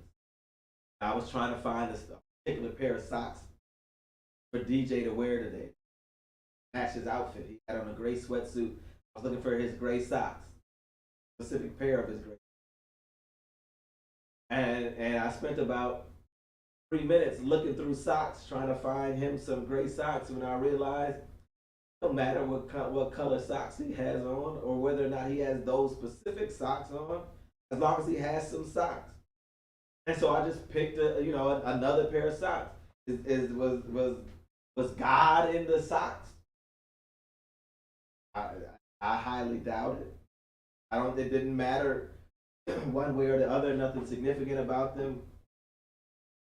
I was trying to find a particular pair of socks for DJ to wear today. Match his outfit. He had on a gray sweatsuit. I was looking for his gray socks, specific pair of his gray. And I spent about 3 minutes looking through socks trying to find him some gray socks. When I realized, no matter what color socks he has on or whether or not he has those specific socks on, as long as he has some socks. And so I just picked another pair of socks. Was God in the socks? I highly doubt it. I don't. It didn't matter one way or the other. Nothing significant about them,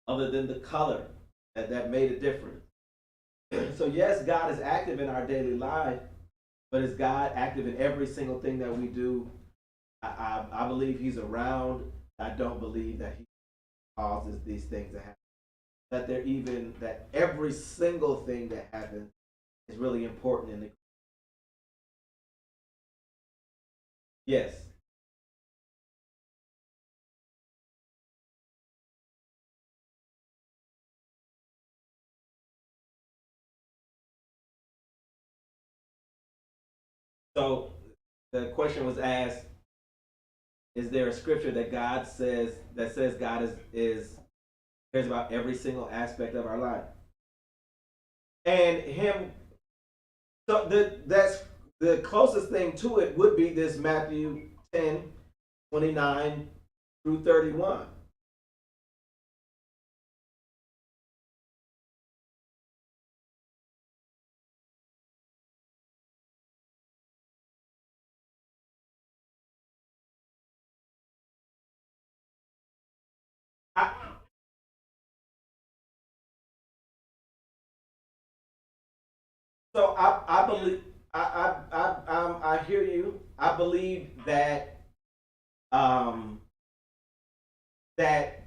other than the color that made a difference. So yes, God is active in our daily life, but is God active in every single thing that we do? I believe he's around. I don't believe that he causes these things to happen. That they're even that every single thing that happens is really important in the yes. So the question was asked: is there a scripture that God says God is cares about every single aspect of our life? And him, so that's the closest thing to it would be this Matthew 10:29 through 31. I, I believe I hear you. I believe that um, that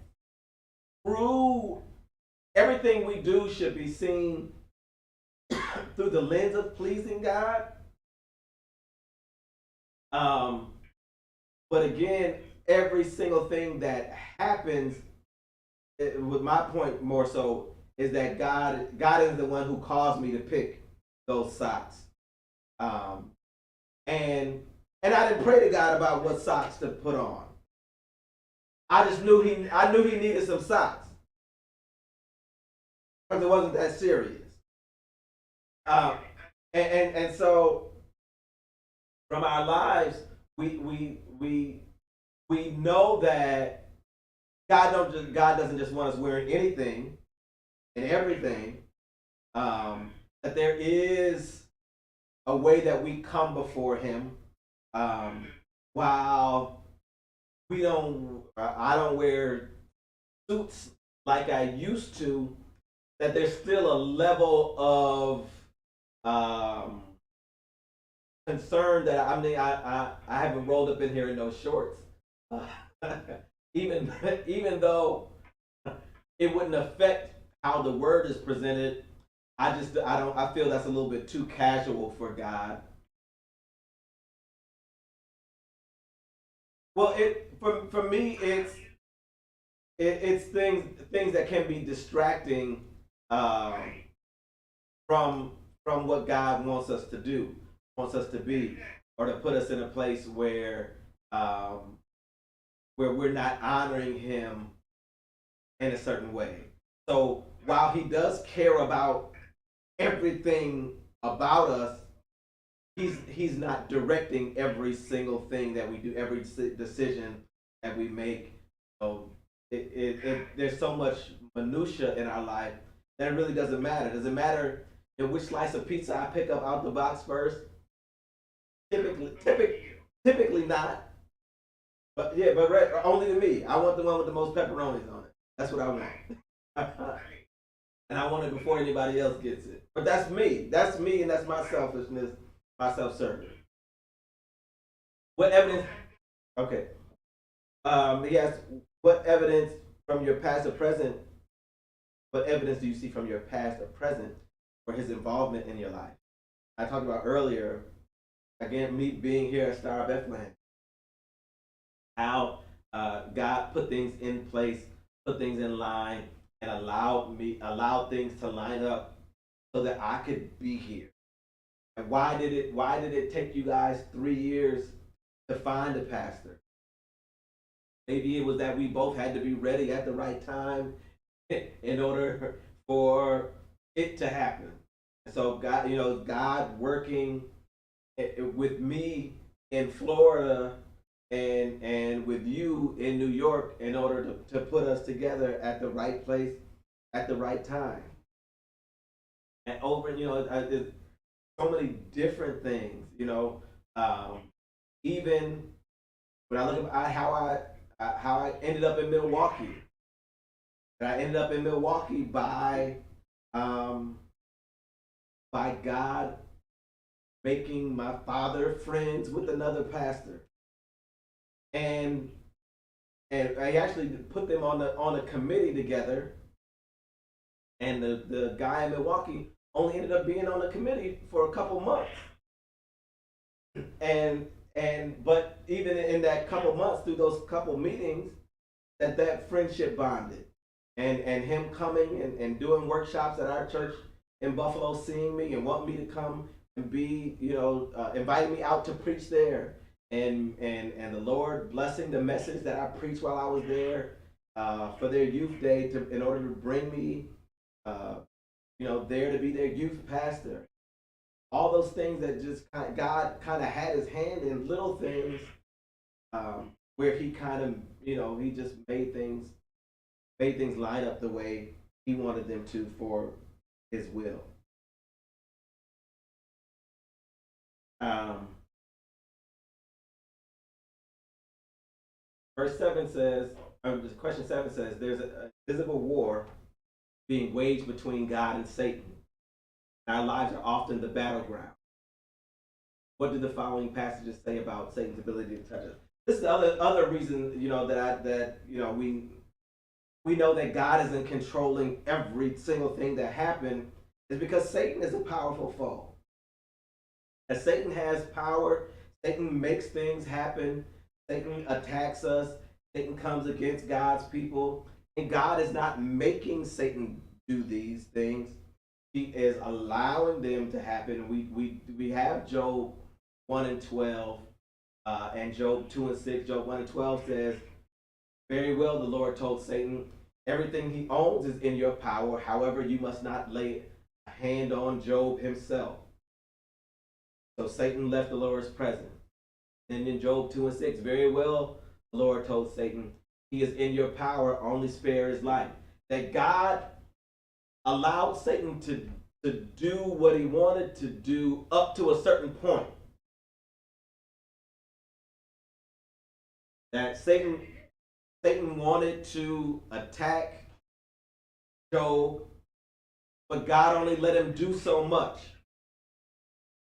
through everything we do should be seen through the lens of pleasing God. Um, but again, every single thing that happens, with my point more so, is that God is the one who caused me to pick those socks. Um, and I didn't pray to God about what socks to put on. I knew he needed some socks because it wasn't that serious. Um, and so from our lives, we we we we know that God doesn't just want us wearing anything and everything. That there is a way that we come before Him. Um, while I don't wear suits like I used to. That there's still a level of concern that I haven't rolled up in here in no shorts. Uh, even even though it wouldn't affect how the word is presented, I feel that's a little bit too casual for God. Well, it for me it's things that can be distracting um, from what God wants us to do, wants us to be, or to put us in a place um, where we're not honoring Him in a certain way. So while He does care about everything about us, He's not directing every single thing that we do, every decision that we make. So there's so much minutia in our life that it really doesn't matter. Does it matter which slice of pizza I pick up out the box first? Typically not. But yeah, but only to me. I want the one with the most pepperonis on it. That's what I want. And I want it before anybody else gets it. But that's me. That's me, and that's my selfishness, my self-service. What evidence? Okay. He asked, what evidence from your past or present? What evidence do you see from your past or present for his involvement in your life? I talked about earlier. Again, me being here at Star of Bethlehem, how God put things in place, put things in line, and allowed things to line up so that I could be here. And why did it take you guys 3 years to find a pastor? Maybe it was that we both had to be ready at the right time in order for it to happen. So God, God working with me in Florida and with you in New York in order to put us together at the right place at the right time. And over, there's so many different things, even when I look at how I ended up in Milwaukee. And I ended up in Milwaukee um, by God making my father friends with another pastor, and I actually put them on a committee together. And the guy in Milwaukee only ended up being on the committee for a couple months. And but even in that couple months, through those couple meetings, that friendship bonded, and him coming and doing workshops at our church in Buffalo, seeing me and wanting me to come and be, inviting me out to preach there, and the Lord blessing the message that I preached while I was there, for their youth day, to in order to bring me, uh, there to be their youth pastor. All those things that just God kind of had His hand in little things, where He kind of, He just made things line up the way He wanted them to for His will. Um, Verse 7 says, question 7 says, there's a visible war being waged between God and Satan. Our lives are often the battleground. What do the following passages say about Satan's ability to touch us? This is the other reason, we know that God isn't controlling every single thing that happened, is because Satan is a powerful foe. As Satan has power, Satan makes things happen. Satan attacks us. Satan comes against God's people. And God is not making Satan do these things. He is allowing them to happen. We have Job 1 and 12, and Job 2 and 6. Job 1 and 12 says, very well, the Lord told Satan, everything he owns is in your power. However, you must not lay a hand on Job himself. So Satan left the Lord's presence. And in Job 2 and 6, very well, the Lord told Satan, he is in your power, only spare his life. That God allowed Satan to do what he wanted to do up to a certain point. That Satan wanted to attack Job, but God only let him do so much.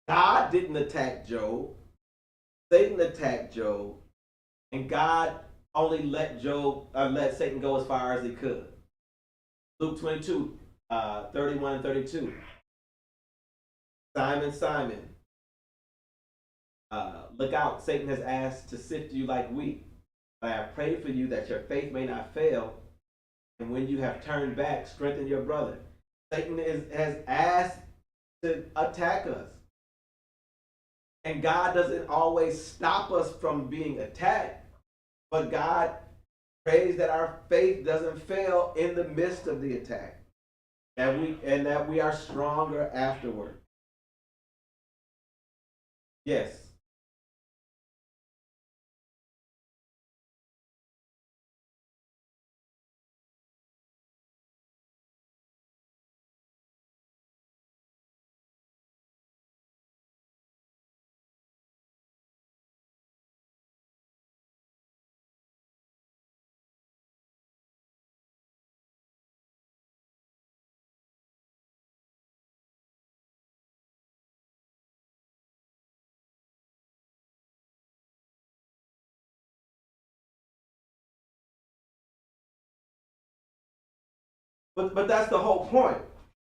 God didn't attack Job. Satan attacked Job, and God only let Satan go as far as he could. Luke 22, 31 and 32. Simon, Simon, look out, Satan has asked to sift you like wheat. But I have prayed for you that your faith may not fail, and when you have turned back, strengthen your brother. Satan has asked to attack us. And God doesn't always stop us from being attacked, but God prays that our faith doesn't fail in the midst of the attack, and that we are stronger afterward. Yes. But that's the whole point.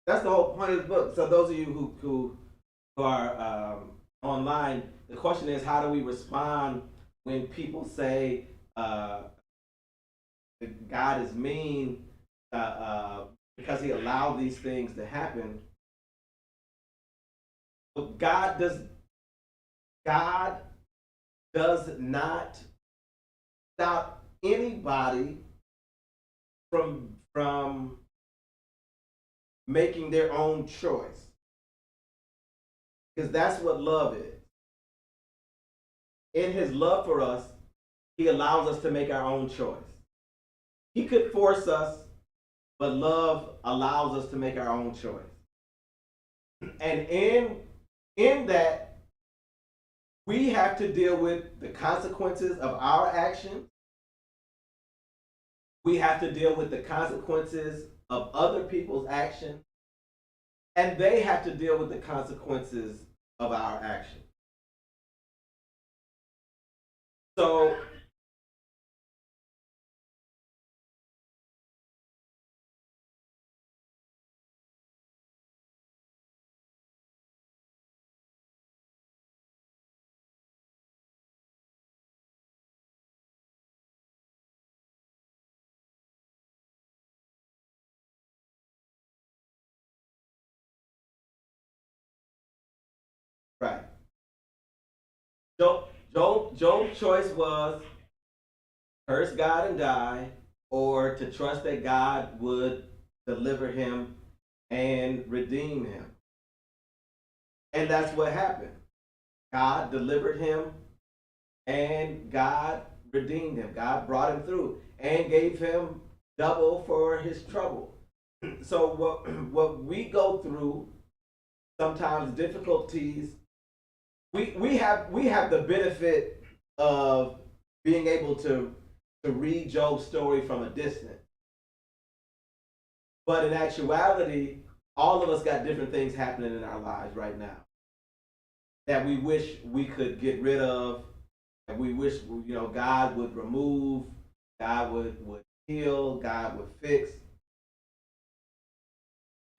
That's the whole point of the book. So those of you who are, online, the question is, how do we respond when people say, that God is mean, because He allowed these things to happen? But God does not stop anybody from making their own choice, because that's what love is. In His love for us, He allows us to make our own choice. He could force us, but love allows us to make our own choice. And in that, we have to deal with the consequences of our actions. We have to deal with the consequences of other people's actions, and they have to deal with the consequences of our actions. So, right. Job's choice was curse God and die, or to trust that God would deliver him and redeem him. And that's what happened. God delivered him and God redeemed him. God brought him through and gave him double for his trouble. So what we go through, sometimes difficulties, we have the benefit of being able to read Job's story from a distance. But in actuality, all of us got different things happening in our lives right now that we wish we could get rid of, and we wish God would remove, God would heal, God would fix,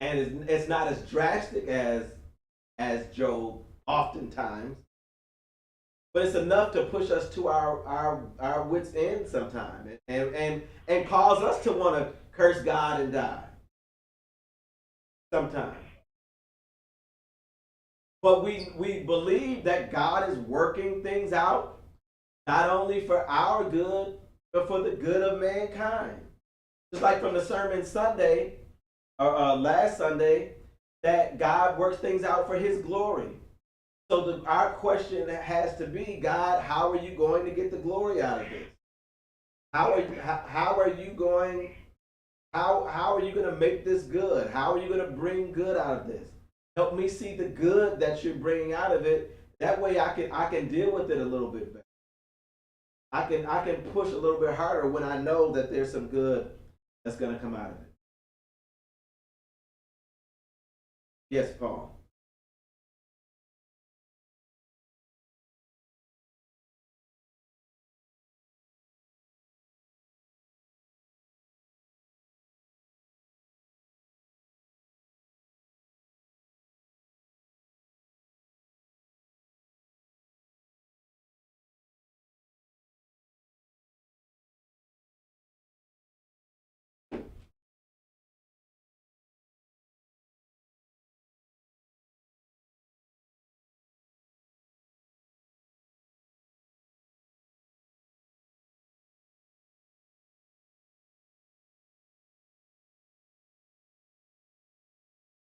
and it's not as drastic as Job oftentimes, but it's enough to push us to our wits end sometime, and cause us to want to curse God and die sometimes. But we believe that God is working things out not only for our good, but for the good of mankind. Just like from the sermon Sunday, or last Sunday, that God works things out for His glory. So our question has to be, God, how are you going to get the glory out of this? How are you going? How are you going to make this good? How are you going to bring good out of this? Help me see the good that you're bringing out of it. That way, I can deal with it a little bit better. I can push a little bit harder when I know that there's some good that's going to come out of it. Yes, Paul.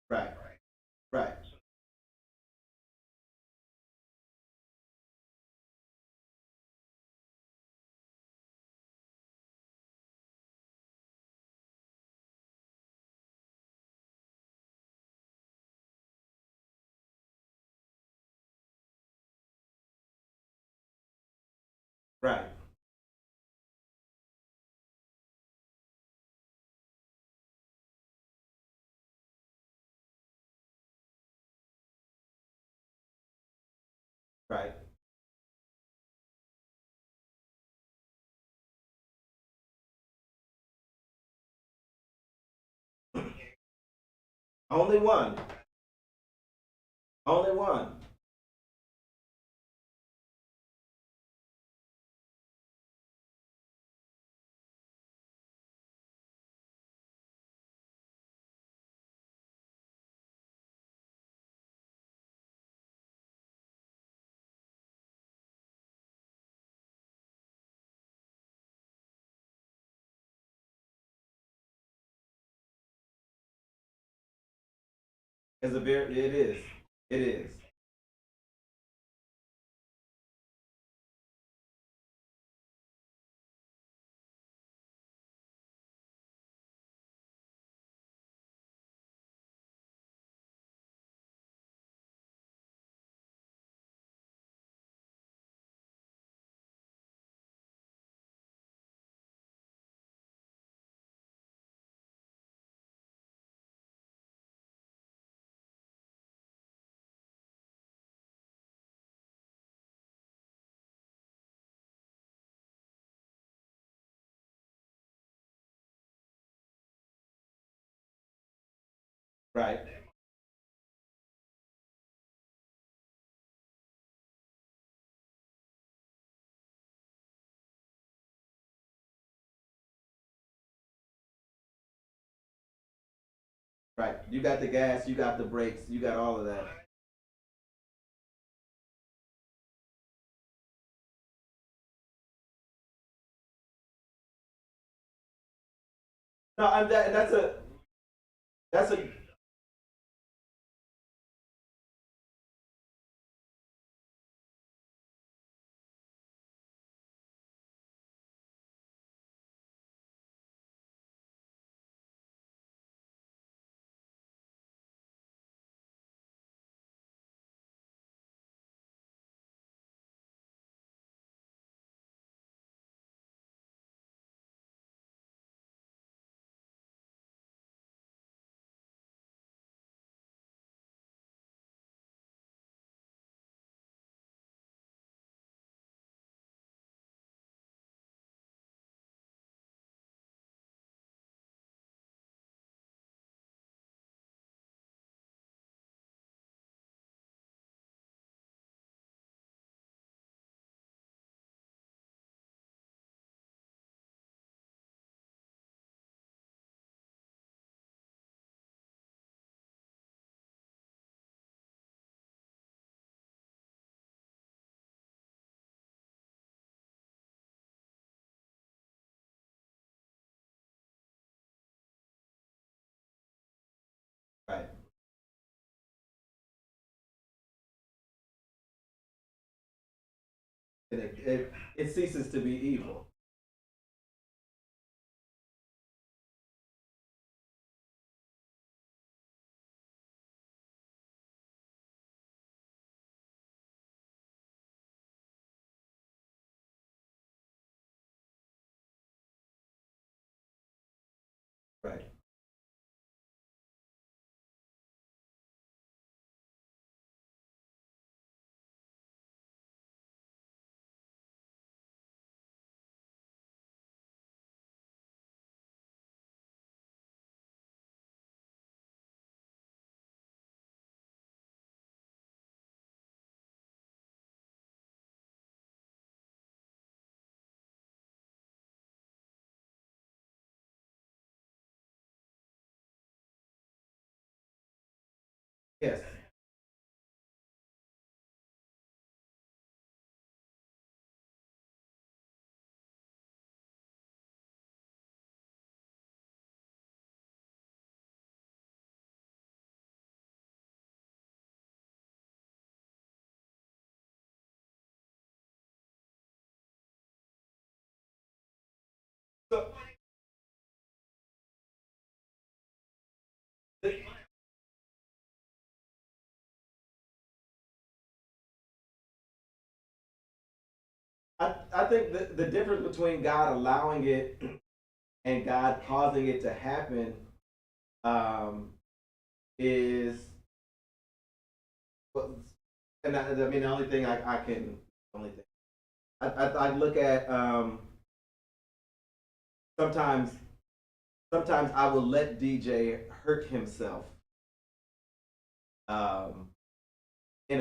Right. Right. Right. Right. Only one. Only one. It's a very. It is. It is. Right. Right. You got the gas, you got the brakes, you got all of that. No, that's a right. And it ceases to be evil. Right. Yes. So I think the difference between God allowing it and God causing it to happen um, is, well, and I mean the only thing I can only thing I look at sometimes sometimes I will let DJ hurt himself um, in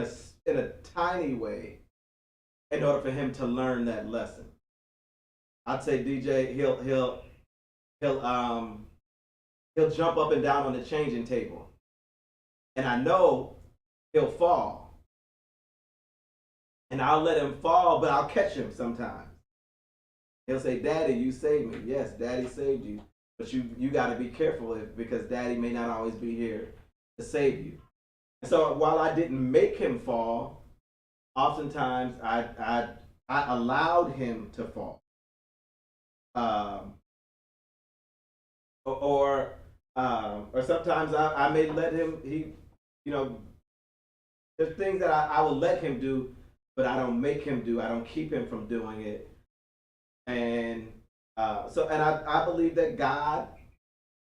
a tiny way in order for him to learn that lesson. I'd say DJ he'll he'll jump up and down on the changing table, and I know he'll fall, and I'll let him fall, but I'll catch him sometimes. He'll say, "Daddy, you saved me." Yes, Daddy saved you, but you got to be careful because Daddy may not always be here to save you. So while I didn't make him fall, oftentimes I allowed him to fall, um, or or sometimes I may let him. You know, there's things that I will let him do, but I don't make him do. I don't keep him from doing it, and and I believe that God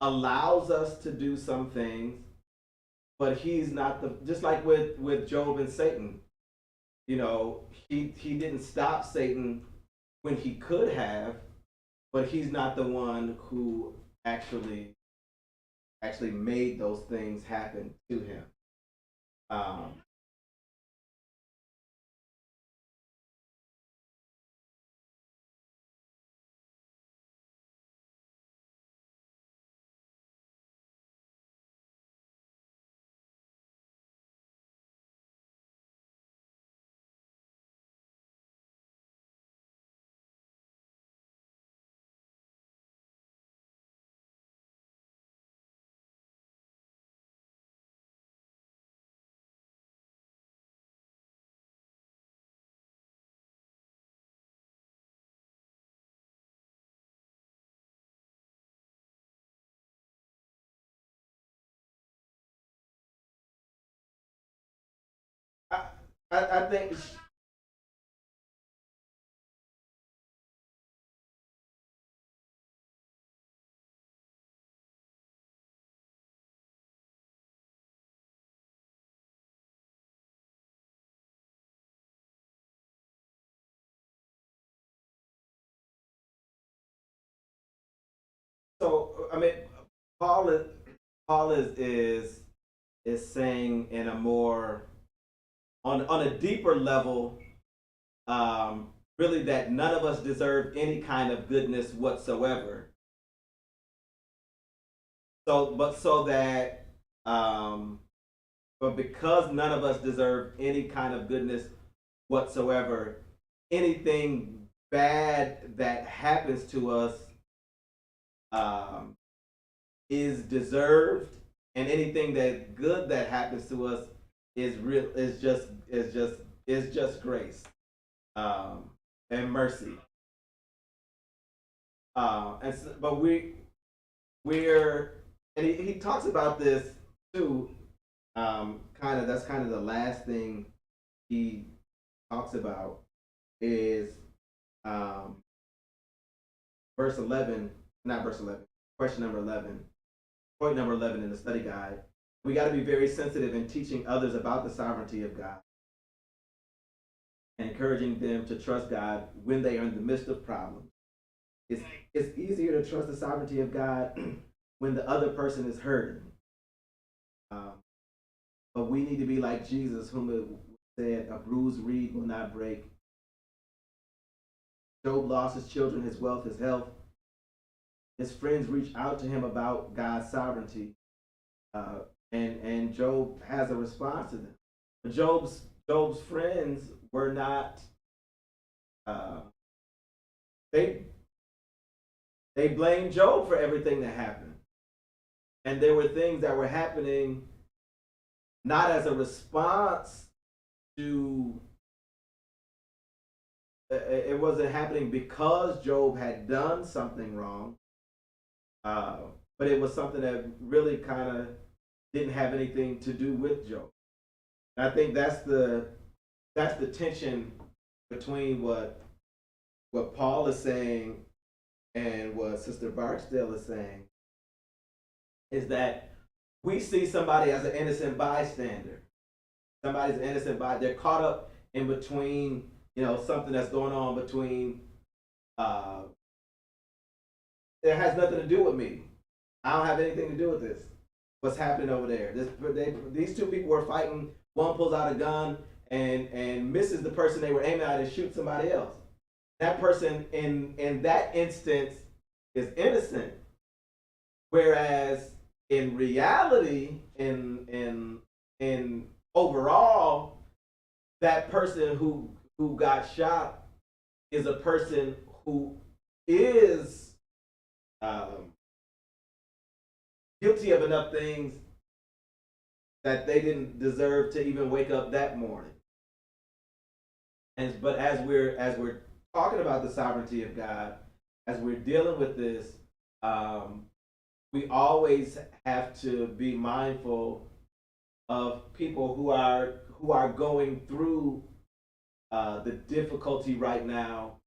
allows us to do some things, but He's not the just like with Job and Satan. You know, he didn't stop Satan when he could have, but he's not the one who actually actually made those things happen to him. Um, I, I think so. I mean, Paul is Paul is saying in a more on a deeper level, really that none of us deserve any kind of goodness whatsoever. So that um, but because none of us deserve any kind of goodness whatsoever, anything bad that happens to us um, is deserved, and anything that good that happens to us is just grace um, and mercy. But we're and he talks about this too. Kind of that's kind of the last thing he talks about is um, verse 11, not verse 11, question number 11, point number 11 in the study guide. We got to be very sensitive in teaching others about the sovereignty of God and encouraging them to trust God when they are in the midst of problems. It's, it's easier to trust the sovereignty of God when the other person is hurting. Um, but we need to be like Jesus, whom it said, a bruised reed will not break. Job lost his children, his wealth, his health. His friends reached out to him about God's sovereignty, uh, and Job has a response to them. But Job's friends were not. Uh, they they blamed Job for everything that happened, and there were things that were happening not as a response to. It wasn't happening because Job had done something wrong, uh, but it was something that really kind of didn't have anything to do with Job. And I think that's the tension between what Paul is saying and what Sister Barksdale is saying is that we see somebody as an innocent bystander. Somebody's an innocent by they're caught up in between, something that's going on between uh it has nothing to do with me. I don't have anything to do with this. What's happening over there? These two people were fighting. One pulls out a gun and misses the person they were aiming at and shoots somebody else. That person in that instance is innocent, whereas in reality, in overall, that person who got shot is a person who is um, guilty of enough things that they didn't deserve to even wake up that morning. And but as we're talking about the sovereignty of God, as we're dealing with this, um, we always have to be mindful of people who are going through the difficulty right now,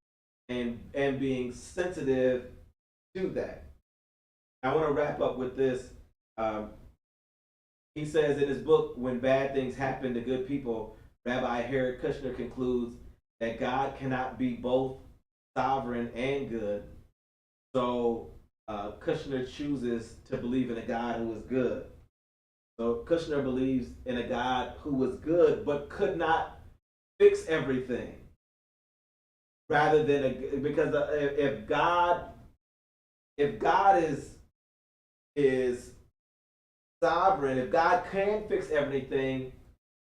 and being sensitive to that. I want to wrap up with this. Um, he says in his book, When Bad Things Happen to Good People, Rabbi Harold Kushner concludes that God cannot be both sovereign and good. So Kushner chooses to believe in a God who is good. So Kushner believes in a God who was good but could not fix everything. Rather than because if God is sovereign, if God can fix everything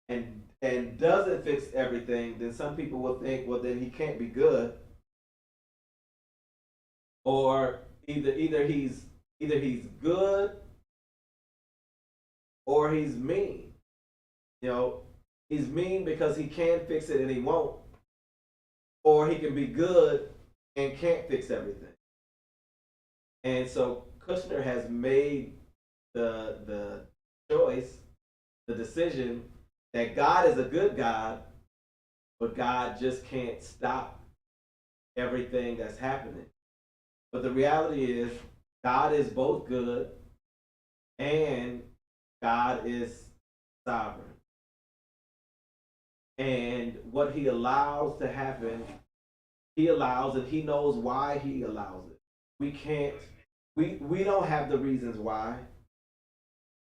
and doesn't fix everything, then some people will think, well, then he can't be good, or either he's good or he's mean. You know, he's mean because he can fix it and he won't, or he can be good and can't fix everything. And so Kushner has made the choice, the decision that God is a good God, but God just can't stop everything that's happening. But the reality is, God is both good and God is sovereign. And what he allows to happen, he allows, and he knows why he allows it. We can't, we don't have the reasons why.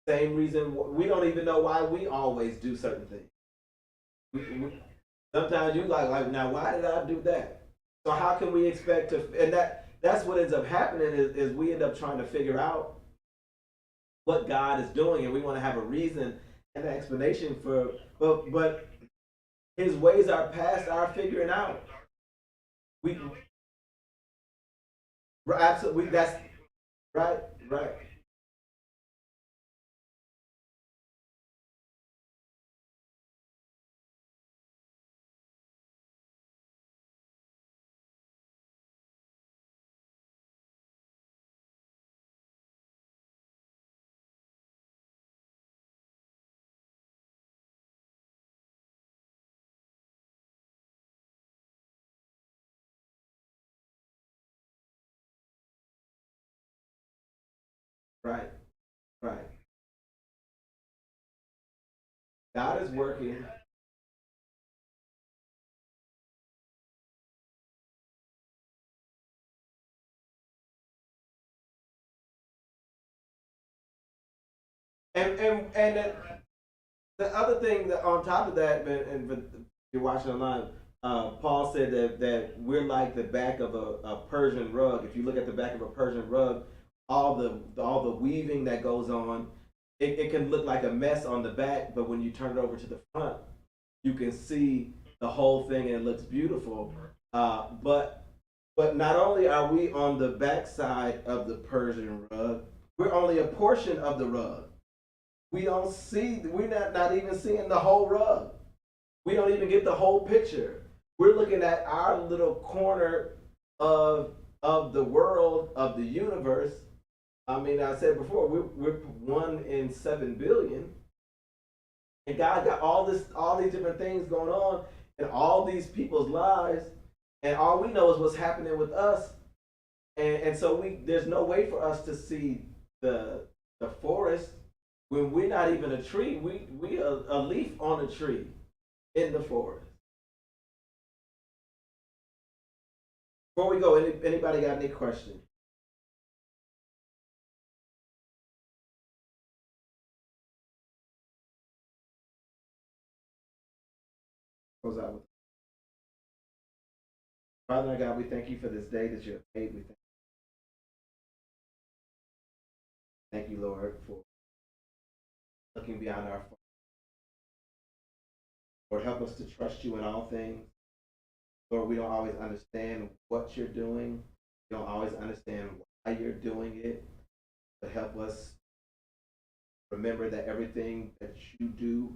Same reason, we don't even know why we always do certain things. Sometimes you like now why did I do that? So how can we expect to, and that's what ends up happening is we end up trying to figure out what God is doing, and we want to have a reason and an explanation for, but his ways are past our figuring out. We absolutely, that's right, right, right, right. God is working. And the other thing that on top of that, and you're watching online, Paul said that we're like the back of a Persian rug. If you look at the back of a Persian rug, all the weaving that goes on, it can look like a mess on the back, but when you turn it over to the front, you can see the whole thing and it looks beautiful. But not only are we on the backside of the Persian rug, we're only a portion of the rug. We're not even seeing the whole rug. We don't even get the whole picture. We're looking at our little corner of the world, of the universe. I mean, I said before, we're 1 in 7 billion, and God got all these different things going on in all these people's lives, and all we know is what's happening with us, and so there's no way for us to see the forest when we're not even a tree. We a leaf on a tree in the forest. Before we go, anybody got any questions? Close out with Father God, we thank you for this day that you have made. We thank you, Lord, for looking beyond our faults. Lord, help us to trust you in all things. Lord, we don't always understand what you're doing. We don't always understand why you're doing it. But help us remember that everything that you do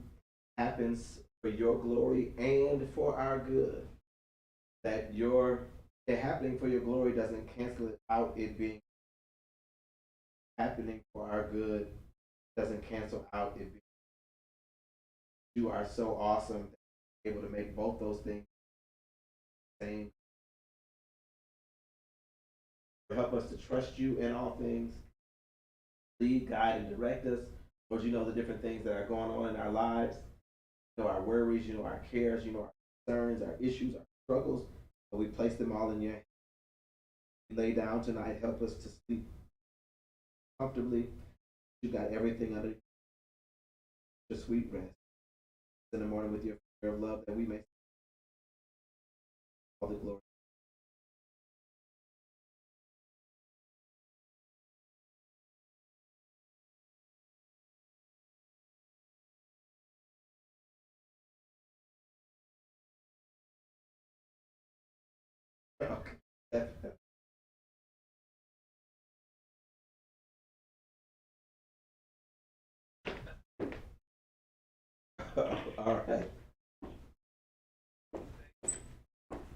happens for your glory and for our good. That it happening for your glory doesn't cancel it out. It being happening for our good doesn't cancel out it being. You are so awesome that you're able to make both those things the same. Help us to trust you in all things. Lead, guide, and direct us. Lord, you know the different things that are going on in our lives. You know our worries, you know our cares, you know our concerns, our issues, our struggles. And we place them all in your hands. Lay down tonight. Help us to sleep comfortably. You got everything under your sweet rest. In the morning with your prayer of love that we may all the glory. Okay. All right.